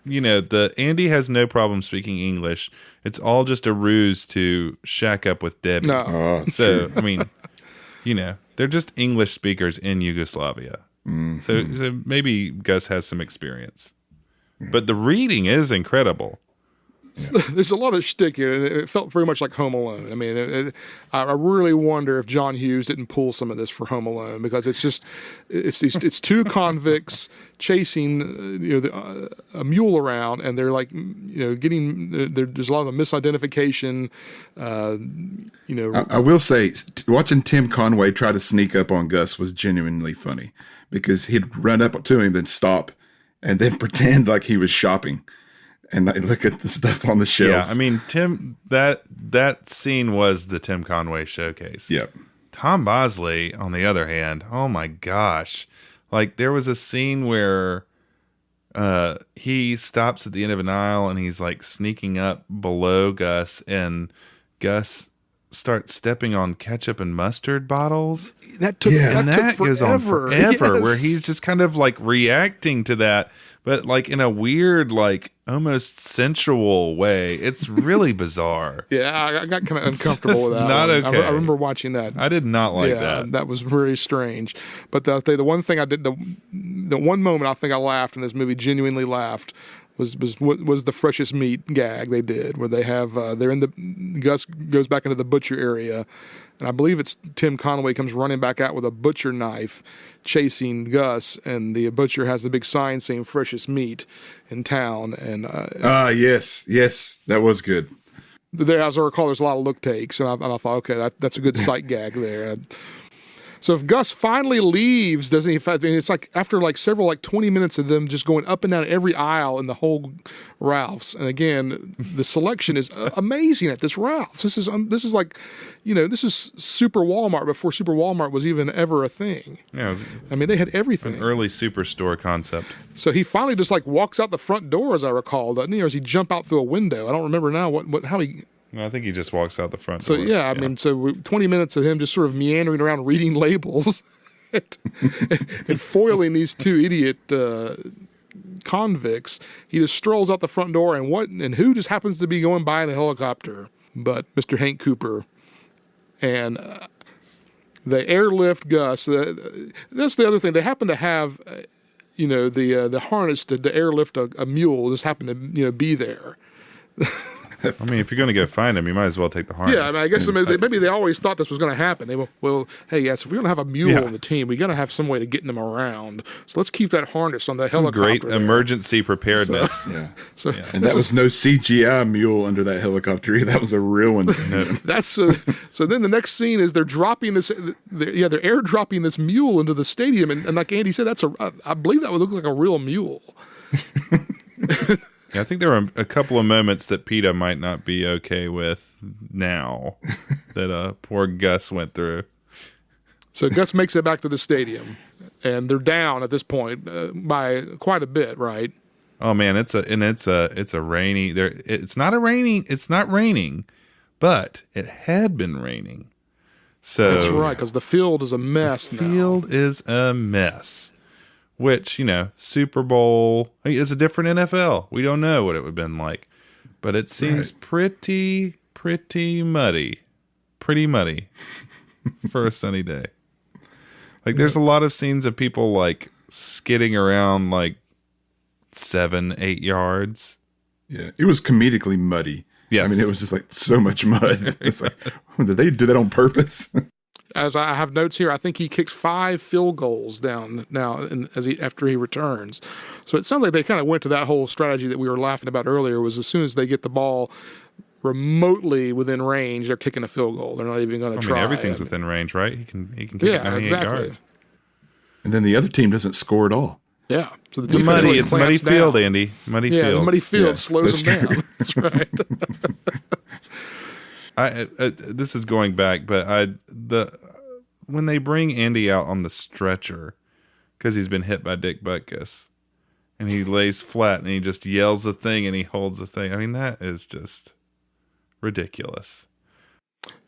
the Andy has no problem speaking English. It's all just a ruse to shack up with Debbie. No. So, they're just English speakers in Yugoslavia. Mm-hmm. So maybe Gus has some experience. But the reading is incredible. Yeah. There's a lot of shtick here, and it felt very much like Home Alone. I mean, I really wonder if John Hughes didn't pull some of this for Home Alone, because it's two convicts chasing a mule around, and they're like getting there's a lot of misidentification. I will say, watching Tim Conway try to sneak up on Gus was genuinely funny, because he'd run up to him, then stop, and then pretend like he was shopping and look at the stuff on the shelves. Yeah, I mean, Tim, that scene was the Tim Conway showcase. Yep. Tom Bosley, on the other hand, oh my gosh. Like, there was a scene where he stops at the end of an aisle and he's like sneaking up below Gus, and Gus starts stepping on ketchup and mustard bottles. That took goes on forever, yes. where he's just kind of like reacting to that, but like in a weird, like almost sensual way. It's really bizarre. Yeah, I got kind of uncomfortable with that. Not one. okay. I remember watching that. I did not like that. That was very strange. But the one thing I did, the one moment I think I laughed in this movie, genuinely laughed, was the freshest meat gag they did, where they have Gus goes back into the butcher area, and I believe it's Tim Conway comes running back out with a butcher knife, chasing Gus, and the butcher has the big sign saying "freshest meat" in town. And yes, that was good. There, as I recall, there's a lot of look takes, and I thought, okay, that's a good sight gag there. So if Gus finally leaves, doesn't he? I mean, it's like after like several 20 minutes of them just going up and down every aisle in the whole Ralph's, and again, the selection is amazing at this Ralph's. This is like, this is Super Walmart before Super Walmart was even ever a thing. Yeah, they had everything. An early superstore concept. So he finally just walks out the front door, as I recall, doesn't he? Or does he jump out through a window? I don't remember now how he. I think he just walks out the front door. So, yeah, I mean, 20 minutes of him just sort of meandering around reading labels and foiling these two idiot convicts. He just strolls out the front door, and who just happens to be going by in a helicopter but Mr. Hank Cooper. And they airlift Gus. That's the other thing. They happen to have, the harness to airlift a mule just happened to, be there. I mean, if you're going to go find him, you might as well take the harness. Yeah, I mean, I guess maybe they always thought this was going to happen. They were, hey, yes, if we're going to have a mule on the team, we got to have some way to get them around. So let's keep that harness on the helicopter. Great emergency preparedness. And that was no CGI mule under that helicopter. That was a real one. That's so. Then the next scene is they're dropping this. They're airdropping this mule into the stadium, and like Andy said, I believe that would look like a real mule. I think there were a couple of moments that PETA might not be okay with now that poor Gus went through. So Gus makes it back to the stadium, and they're down at this point by quite a bit, right? Oh man, it's a rainy. It's not raining, but it had been raining. So that's right, because the field is a mess. The field is a mess. Which, Super Bowl, it's a different NFL. We don't know what it would have been like. But it seems pretty muddy. Pretty muddy for a sunny day. There's a lot of scenes of people, skidding around, 7-8 yards. Yeah, it was comedically muddy. Yes. I mean, it was just, so much mud. It's did they do that on purpose? As I have notes here, I think he kicks 5 field goals down now after he returns. So it sounds like they kind of went to that whole strategy that we were laughing about earlier, was as soon as they get the ball remotely within range, they're kicking a field goal. They're not even going to try. Everything's within range, right? He can kick 98 yards. And then the other team doesn't score at all. Yeah. So it's muddy field, down. Andy. Muddy field. The muddy field slows them down. That's right. This is going back, but when they bring Andy out on the stretcher because he's been hit by Dick Butkus, and he lays flat and he just yells the thing and he holds the thing. I mean, that is just ridiculous.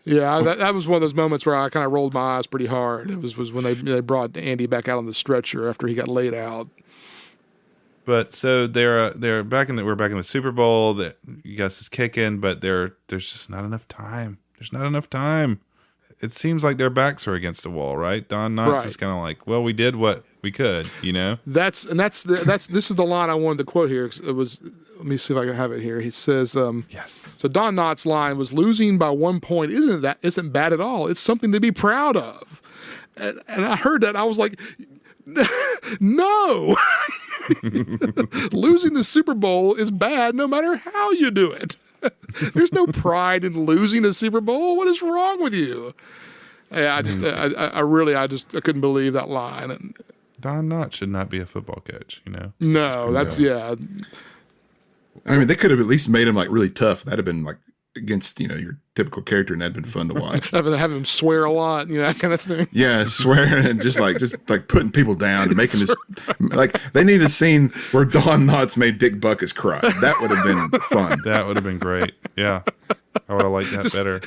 Yeah, that was one of those moments where I kind of rolled my eyes pretty hard. It was when they brought Andy back out on the stretcher after he got laid out. But so we're back in the Super Bowl. That Gus is kicking, but there's just not enough time. There's not enough time. It seems like their backs are against the wall, right? Don Knotts is kind of like, well, we did what we could, you know. This is the line I wanted to quote here. It was, let me see if I can have it here. He says, yes. So Don Knotts' line was, "Losing by 1 point isn't bad at all. It's something to be proud of." And I heard that, and I was like, no. Losing the Super Bowl is bad no matter how you do it. There's no pride in losing a Super Bowl. What is wrong with you? Yeah, I couldn't believe that line. And Don Knotts should not be a football coach, you know. No, yeah. I mean, they could have at least made him like really tough. That'd have been like against, you know, your typical character, and that'd been fun to watch. Have him swear a lot, you know, that kind of thing. Yeah, swearing and just like putting people down and making this like they need a scene where Don Knotts made Dick Butkus cry. That would have been fun. That would have been great. Yeah, I would have liked that better.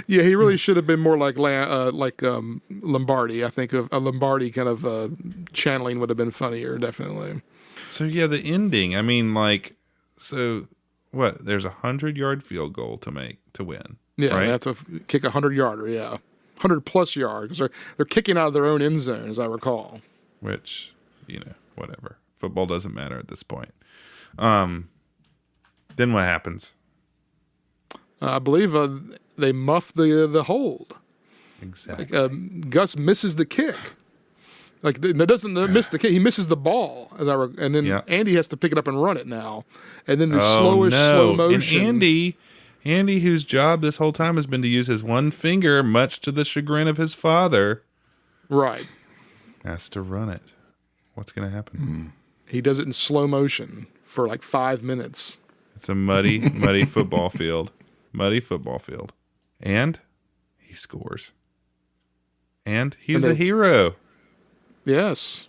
Yeah, he really should have been more like Lombardi. I think a Lombardi kind of channeling would have been funnier, definitely. So yeah, the ending. I mean, like, so what? There's 100-yard field goal to make to win. Yeah, right? They have to kick 100-yarder. Yeah, 100+ yards. They're kicking out of their own end zone, as I recall. Which, you know, whatever. Football doesn't matter at this point. Then what happens? I believe they muff the hold. Exactly. Like, Gus misses the kick. Like, it doesn't miss the kick. He misses the ball, and then Andy has to pick it up and run it now. And then the slow motion. And Andy, whose job this whole time has been to use his one finger, much to the chagrin of his father, right, has to run it. What's going to happen? He does it in slow motion for like 5 minutes. It's a muddy football field. Muddy football field. And he scores. And he's a hero. Yes.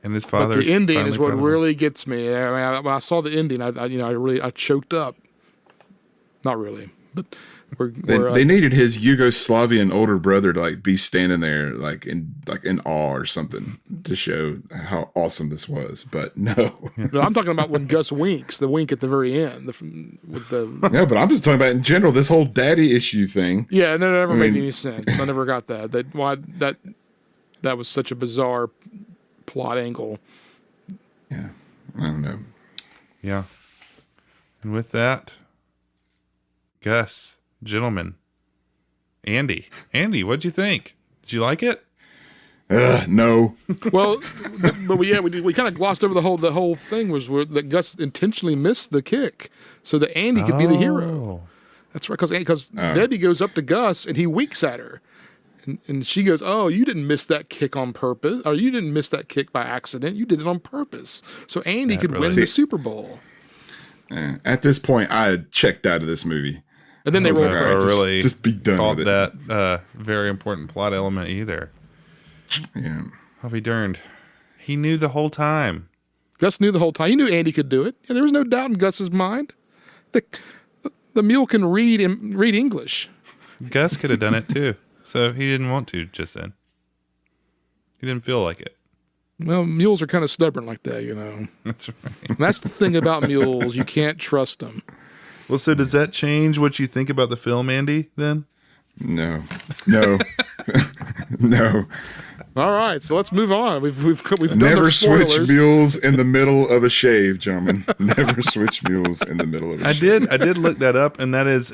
And his father. But the ending is what really gets me. I mean, when I saw the ending, I choked up. Not really, but they needed his Yugoslavian older brother to like be standing there like in awe or something to show how awesome this was. But no, no, I'm talking about when Gus winks, the wink at the very end. Yeah, but I'm just talking about in general this whole daddy issue thing. Yeah, no, it never made any sense. I never got that. That was such a bizarre plot angle. Yeah, I don't know. Yeah, and with that, Gus, gentlemen, Andy, what'd you think? Did you like it? No. Well, but we kind of glossed over the whole thing was that Gus intentionally missed the kick so that Andy could be the hero. That's right, because Debbie goes up to Gus and he winks at her. And she goes, "Oh, you didn't miss that kick on purpose, or you didn't miss that kick by accident. You did it on purpose, so Andy could win the Super Bowl." At this point, I had checked out of this movie, and then they rolled credits. Really just be done with it. That very important plot element either. Yeah, I'll be darned. He knew the whole time. Gus knew the whole time. He knew Andy could do it. Yeah, there was no doubt in Gus's mind. The mule can read English. Gus could have done it too. So he didn't want to just then. He didn't feel like it. Well, mules are kind of stubborn like that, you know. That's right. And that's the thing about mules. You can't trust them. Well, so does that change what you think about the film, Andy, then? No. No. No. All right, so let's move on. We've done Never spoilers. switch mules in the middle of a shave, gentlemen. Never switch mules in the middle of a shave. I did look that up, and that is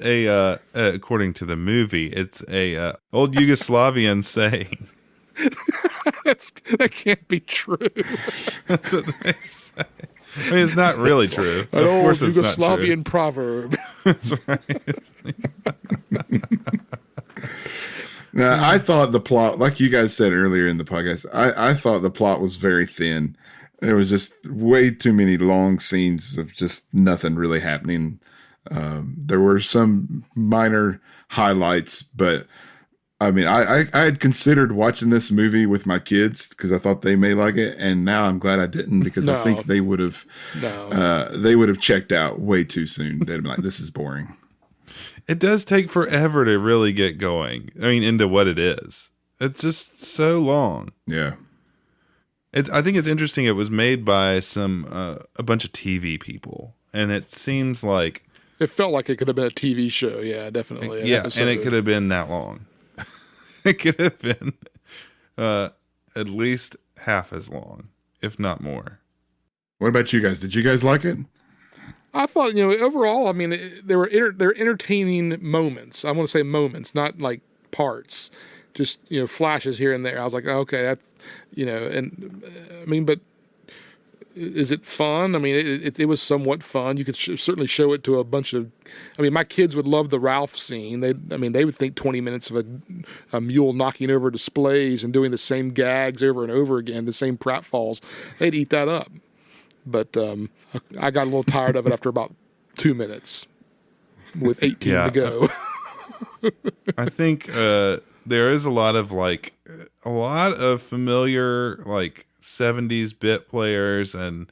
according to the movie, it's a old Yugoslavian saying. That can't be true. That's what they say. I mean, it's not really true. An of course, old it's Yugoslavian not true. proverb. That's right. Now, I thought the plot, like you guys said earlier in the podcast, I thought the plot was very thin. There was just way too many long scenes of just nothing really happening. There were some minor highlights, but I mean, I had considered watching this movie with my kids because I thought they may like it, and now I'm glad I didn't because I think they would have checked out way too soon. They'd be like, "This is boring." It does take forever to really get going. I mean, into what it is. It's just so long. Yeah. I think it's interesting. It was made by a bunch of TV people, and it seems like it felt like it could have been a TV show. Yeah, definitely. And it could have been that long. It could have been at least half as long, if not more. What about you guys? Did you guys like it? I thought, overall, I mean, they're entertaining moments. I want to say moments, not like parts. Just, flashes here and there. I was like, okay, that's, and I mean, but is it fun? I mean, it was somewhat fun. You could certainly show it to a bunch of, I mean, my kids would love the Ralph scene. They would think 20 minutes of a mule knocking over displays and doing the same gags over and over again, the same pratfalls. They'd eat that up. But I got a little tired of it after about 2 minutes with 18 to go. I think there is a lot of familiar 70s bit players and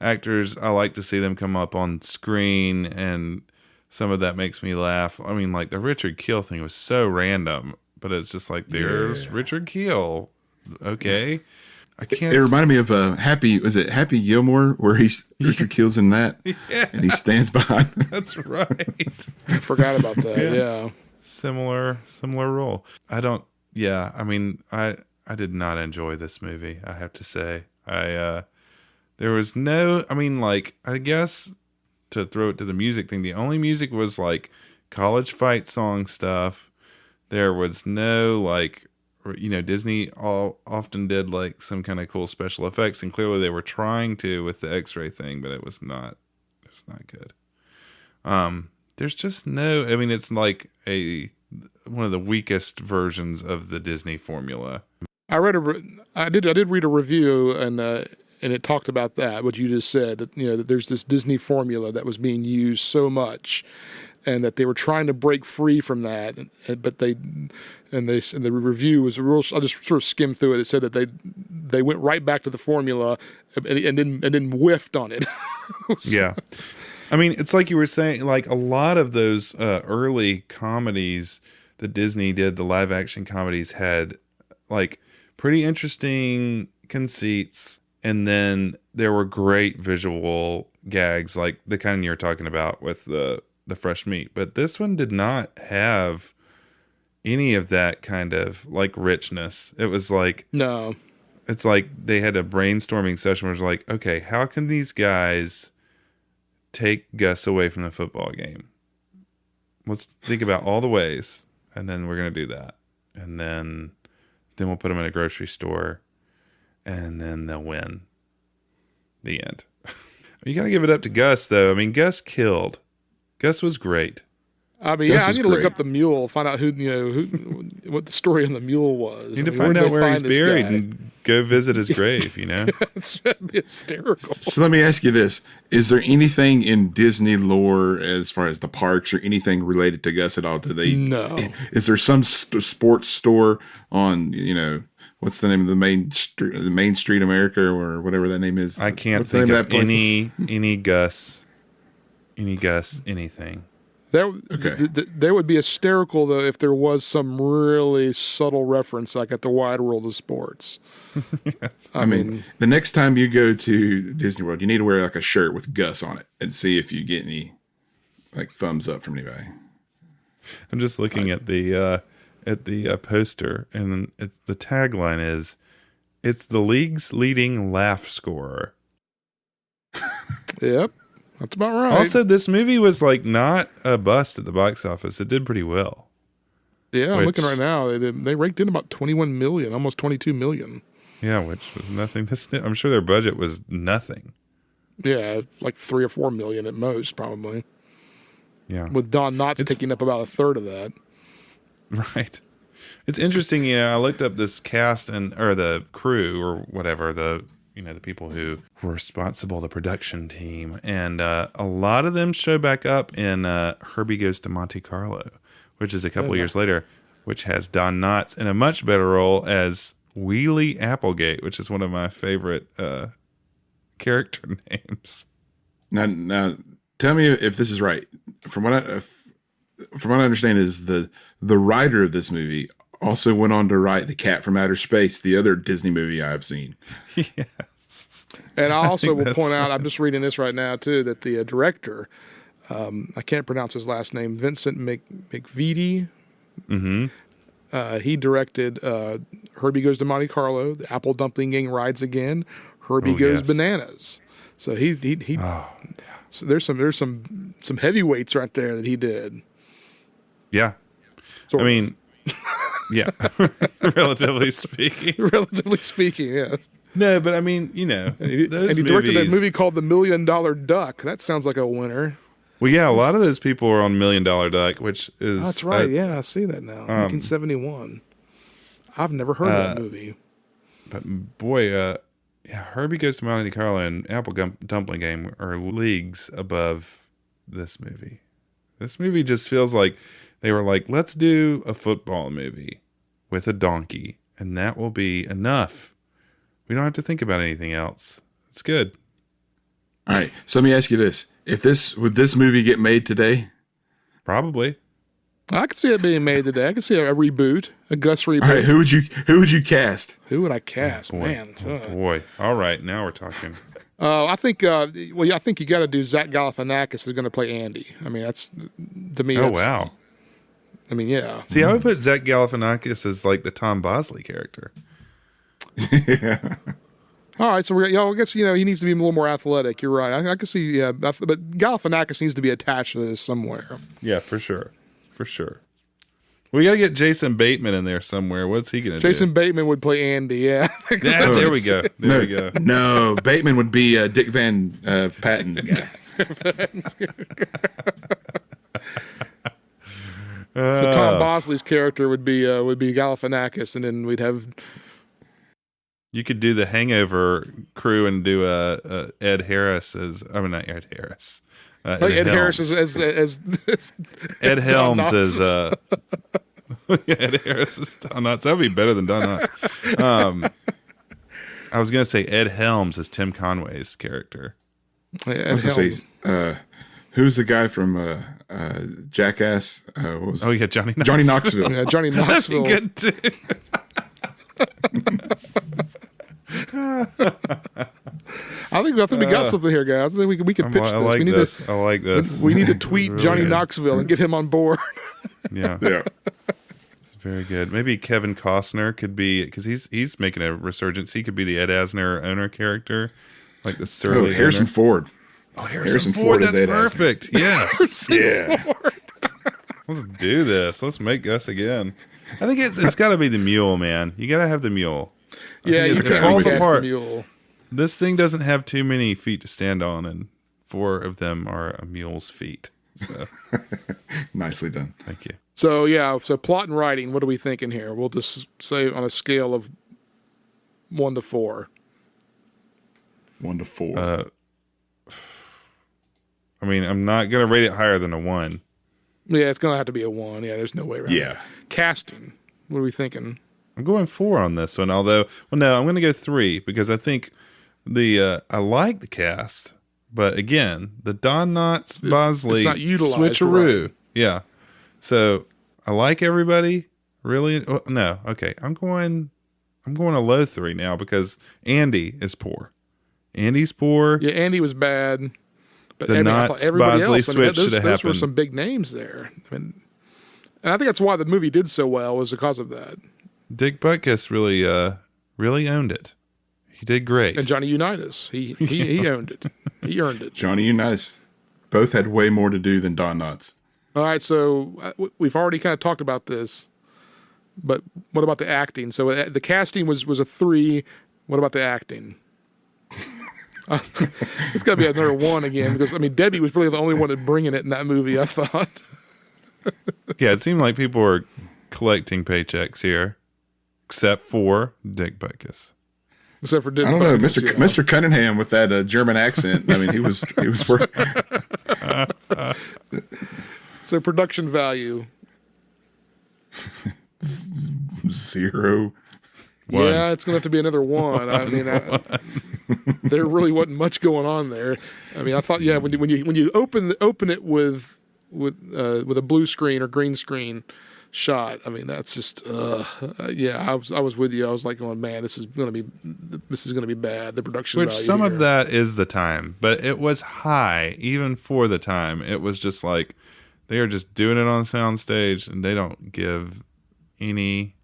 actors. I like to see them come up on screen, and some of that makes me laugh. I mean, the Richard Keel thing was so random, but it's just there's Richard Keel. Okay. I can't. It reminded me of Happy Gilmore, where Richard Keel's in that, and he stands behind. That's right. I forgot about that. Yeah. Similar role. I mean, I did not enjoy this movie, I have to say. There was no, I mean, I guess to throw it to the music thing, the only music was college fight song stuff. There was no Disney often did some kind of cool special effects, and clearly they were trying to with the X-ray thing, but it was not good. There's just no, I mean, it's one of the weakest versions of the Disney formula. I did read a review, and it talked about that, what you just said, that that there's this Disney formula that was being used so much, and that they were trying to break free from that, but the review was real. I just sort of skimmed through it. It said that they went right back to the formula and then whiffed on it. Yeah. I mean, it's like you were saying, a lot of those early comedies that Disney did, the live action comedies, had pretty interesting conceits, and then there were great visual gags, like the kind you're talking about with the fresh meat. But this one did not have any of that kind of richness. It was no. It's they had a brainstorming session where it was okay, how can these guys take Gus away from the football game? Let's think about all the ways, and then we're going to do that. And then we'll put them in a grocery store, and then they'll win. The end. You got to give it up to Gus, though. I mean, Gus killed. Gus was great. I mean, I need to look up the mule, find out what the story on the mule was. You need to find out where he's buried and go visit his grave, That'd be hysterical. So let me ask you this. Is there anything in Disney lore as far as the parks or anything related to Gus at all? No. Is there some sports store on, what's the name of the main street America or whatever that name is? I can't think of any Gus, anything. There would be hysterical, though, if there was some really subtle reference at the Wide World of Sports. Yes. I mean, the next time you go to Disney World, you need to wear a shirt with Gus on it and see if you get any thumbs up from anybody. I'm just looking at the poster, and the tagline is, "It's the league's leading laugh scorer." Yep. That's about right. Also, this movie was not a bust at the box office. It did pretty well. Yeah, I'm looking right now. They raked in about 21 million, almost 22 million. Yeah, which was nothing. I'm sure their budget was nothing. Yeah, 3 or 4 million at most, probably. Yeah, with Don Knotts taking up about a third of that. Right. It's interesting. I looked up this cast or the crew or whatever, the the people who were responsible, the production team. And a lot of them show back up in Herbie Goes to Monte Carlo, which is a couple of years later, which has Don Knotts in a much better role as Wheelie Applegate, which is one of my favorite character names. Now, tell me if this is right. From what I understand, is the writer of this movie also went on to write The Cat from Outer Space, the other Disney movie I've seen. Yes. And I also will point out, I'm just reading this right now too, that the director, I can't pronounce his last name, Vincent McEveety. Mm-hmm. He directed Herbie Goes to Monte Carlo, The Apple Dumpling Gang Rides Again, Herbie Goes Bananas. So he so there's some heavyweights right there that he did. Yeah. Sort I of. mean, yeah, relatively speaking. Relatively speaking, yeah. No, but I mean, And he directed that movie called The $1 Million Duck. That sounds like a winner. Well, yeah, a lot of those people were on $1 Million Duck, which is... Oh, that's right. I see that now. 1971. I've never heard of that movie. But boy, Herbie Goes to Monte Carlo and Apple Dumpling Game are leagues above this movie. This movie just feels like they were like, let's do a football movie with a donkey, and that will be enough. We don't have to think about anything else. It's good. All right. So let me ask you this. Would this movie get made today? Probably. I could see it being made today. I could see a reboot, a Gus reboot. All right. Who would you cast? Who would I cast? Boy. Man. Boy. All right. Now we're talking. I think I think you got to do Zach Galifianakis is going to play Andy. I mean, that's to me. Oh, wow. I mean, yeah. See, I would put Zach Galifianakis as like the Tom Bosley character. Yeah. All right, so I guess he needs to be a little more athletic. You're right. I can see, but Galifianakis needs to be attached to this somewhere. Yeah, for sure. We got to get Jason Bateman in there somewhere. What's he going to do? Jason Bateman would play Andy. Yeah. There we go. There we go. No, Bateman would be Dick Van Patten guy. So Tom Bosley's character would be Galifianakis, and then we'd have. You could do the Hangover crew and do Ed Harris as not Ed Harris. Ed Harris as Ed Don Helms Knotts. as Ed Harris as Don Knotts. That would be better than Don Knotts. I was gonna say Ed Helms as Tim Conway's character. I was going to say, who's the guy from Jackass? Yeah, Johnny Knoxville. Yeah, Johnny Knoxville. That'd be good too. I think we got something here, guys. I think we could pitch this. I like this. We need to tweet Really Johnny good. Knoxville and get him on board. Yeah. Yeah. It's very good. Maybe Kevin Costner could be, because he's making a resurgence. He could be the Ed Asner owner character, like the surly Harrison owner. Ford. Oh, Harrison Ford Ford. is That's Ed Asner. perfect. Yes. Yeah. Let's do this. Let's make Gus again. I think it's got to be the mule, man. You got to have the mule. Yeah, you it can't falls recast apart. the mule. This thing doesn't have too many feet to stand on, and 4 of them are a mule's feet. So, Nicely done. thank you. So plot and writing. What are we thinking here? We'll just say on a scale of 1 to 4. 1 to 4. I mean, I'm not going to rate it higher than a 1. Yeah, it's gonna have to be a 1. Yeah, there's no way around it. Yeah. Casting. What are we thinking? I'm going 4 on this one, although, I'm going to go 3 because I think I like the cast, but again, the Don Knotts Bosley not utilized switcheroo. right. Yeah. So I like everybody. Really? No. Okay. I'm going a low 3 now because Andy is poor. Andy's poor. Yeah, Andy was bad. But The Knotts everybody Bosley else, switch should have those were happened. some big names there. I mean, and I think that's why the movie did so well, was because of that. Dick Butkus really owned it. He did great. And Johnny Unitas, he owned it. He earned it. Johnny Unitas. Both had way more to do than Don Knotts. All right, so we've already kind of talked about this, but what about the acting? So the casting was a 3. What about the acting? It's got to be another 1 again because, I mean, Debbie was really the only one that bringing it in that movie, I thought. Yeah, it seemed like people were collecting paychecks here, except for Dick Butkus. Except for I don't know, Mr. Cunningham with that German accent. I mean, he was. So production value. 0. Yeah, it's going to have to be another 1. I mean, there really wasn't much going on there. I mean, I thought, yeah, when you open it with a blue screen or green screen shot, I mean, that's just yeah. I was with you. I was like, going, man, this is going to be bad. The production Which value some here. of that is the time, but it was high even for the time. It was just like they are just doing it on a sound stage, and they don't give any,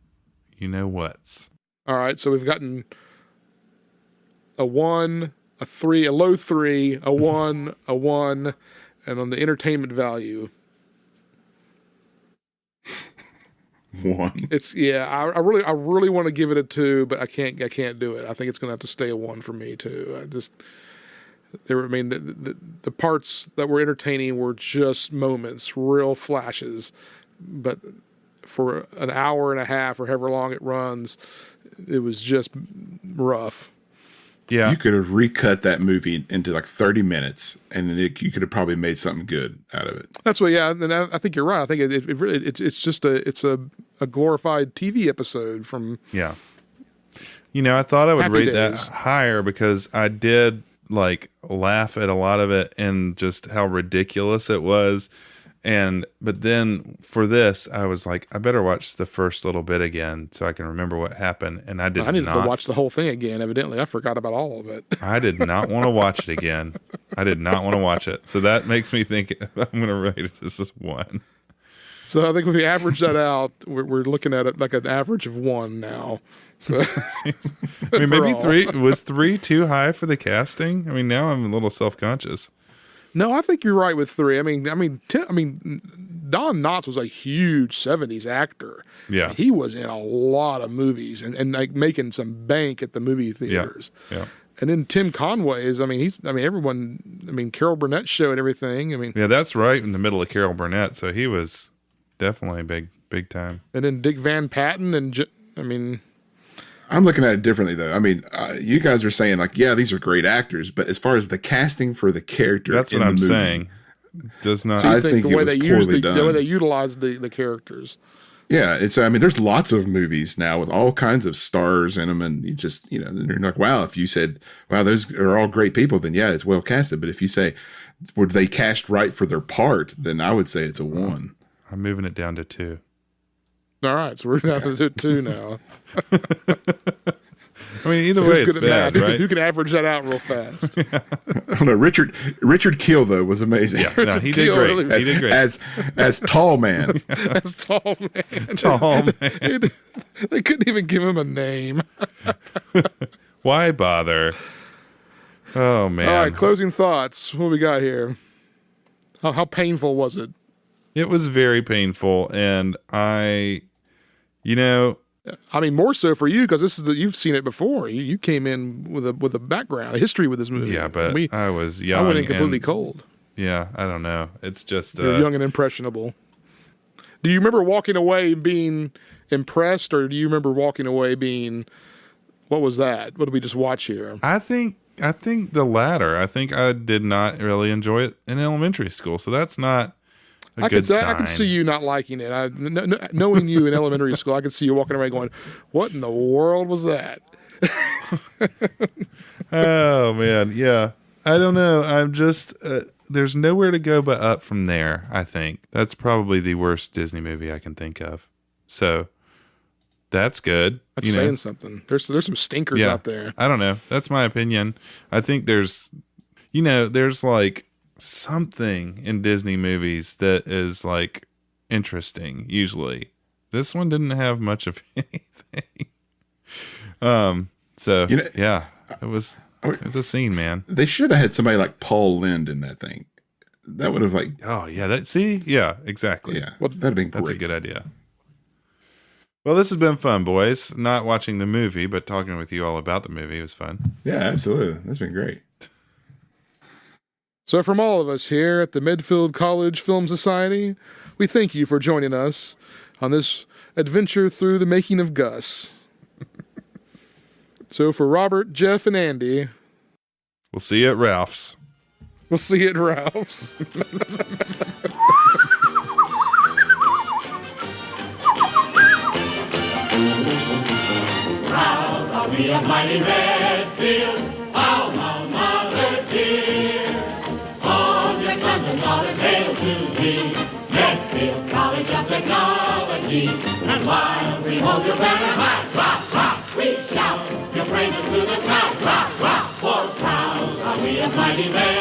what's. All right, so we've gotten a 1, a 3, a low 3, a 1, a 1, and on the entertainment value, 1. it's I really want to give it a 2, but I can't do it. I think it's going to have to stay a 1 for me too. The parts that were entertaining were just moments, real flashes, but for an hour and a half or however long it runs, it was just rough. Yeah. You could have recut that movie into like 30 minutes, and you could have probably made something good out of it. That's what, yeah, and I think you're right. I think it's just a glorified TV episode from. Yeah. I thought I would Happy rate Days. that higher because I did laugh at a lot of it and just how ridiculous it was. But then for this, I was like, I better watch the first little bit again so I can remember what happened. And I did to not watch the whole thing again. Evidently, I forgot about all of it. I did not want to watch it again. I did not want to watch it. So that makes me think I'm going to rate it as 1. So I think if we average that out, we're looking at it like an average of 1 now. So I mean, maybe all. 3 was 3 too high for the casting. I mean, now I'm a little self-conscious. No, I think you're right with 3. I mean, Don Knotts was a huge 70s actor. Yeah. He was in a lot of movies and like making some bank at the movie theaters. Yeah. And then Tim Conway is, Carol Burnett's show and everything. I mean, Yeah, that's right in the middle of Carol Burnett. So he was definitely big time. and then Dick Van Patten I'm looking at it differently, though. I mean, you guys are saying yeah, these are great actors, but as far as the casting for the character, That's what I'm saying. Does not. I I think think the way it was they use poorly the done. way they utilize the characters. Yeah, there's lots of movies now with all kinds of stars in them, and you just, you're like, wow, if you said, wow, those are all great people, then yeah, it's well casted. But if you say, were they cast right for their part, then I would say it's a 1. I'm moving it down to 2. All right, so we're down to 2 now. I mean, either Who's way, it's good at bad, math? right? Who can average that out real fast? I don't know. Richard Keel, though, was amazing. Yeah, no, he did Kill great. really- He did great. As Tall Man. That's tall man. Tall man. They couldn't even give him a name. Why bother? Oh man! All right, closing thoughts. What we got here? How painful was it? It was very painful, and More so for you because you've seen it before. You came in with a background, a history with this movie. yeah, but I was young. I went in completely and- cold. Yeah, I don't know. It's just You're young and impressionable. Do you remember walking away being impressed, or do you remember walking away being, what was that? What did we just watch here? I think the latter. I think I did not really enjoy it in elementary school, so that's not a good sign. I could see you not liking it. Knowing you in elementary school, I could see you walking away going, "What in the world was that?" Oh man, yeah. I don't know. I'm just there's nowhere to go but up from there. I think that's probably the worst Disney movie I can think of. So that's good. That's saying something. There's some stinkers out there. I don't know. That's my opinion. I think there's like something in Disney movies that is like interesting. Usually, this one didn't have much of anything. So yeah, it was a scene, man. They should have had somebody like Paul Lynde in that thing. That would have Oh yeah, yeah, exactly. yeah. Well, that'd have been great. That's a good idea. Well, this has been fun, boys. Not watching the movie, but talking with you all about the movie was fun. Yeah, absolutely. That's been great. So from all of us here at the Medfield College Film Society, we thank you for joining us on this adventure through the making of Gus. So for Robert, Jeff, and Andy, We'll see you at Ralph's. we'll see you at Ralph's. Proud are we of mighty Redfield, alma mater dear. All your sons and daughters hail to thee, Redfield College of Technology. And while we hold your banner high, rock, rock, we shout your praises to the sky, rock, rock. For proud are we of mighty Redfield.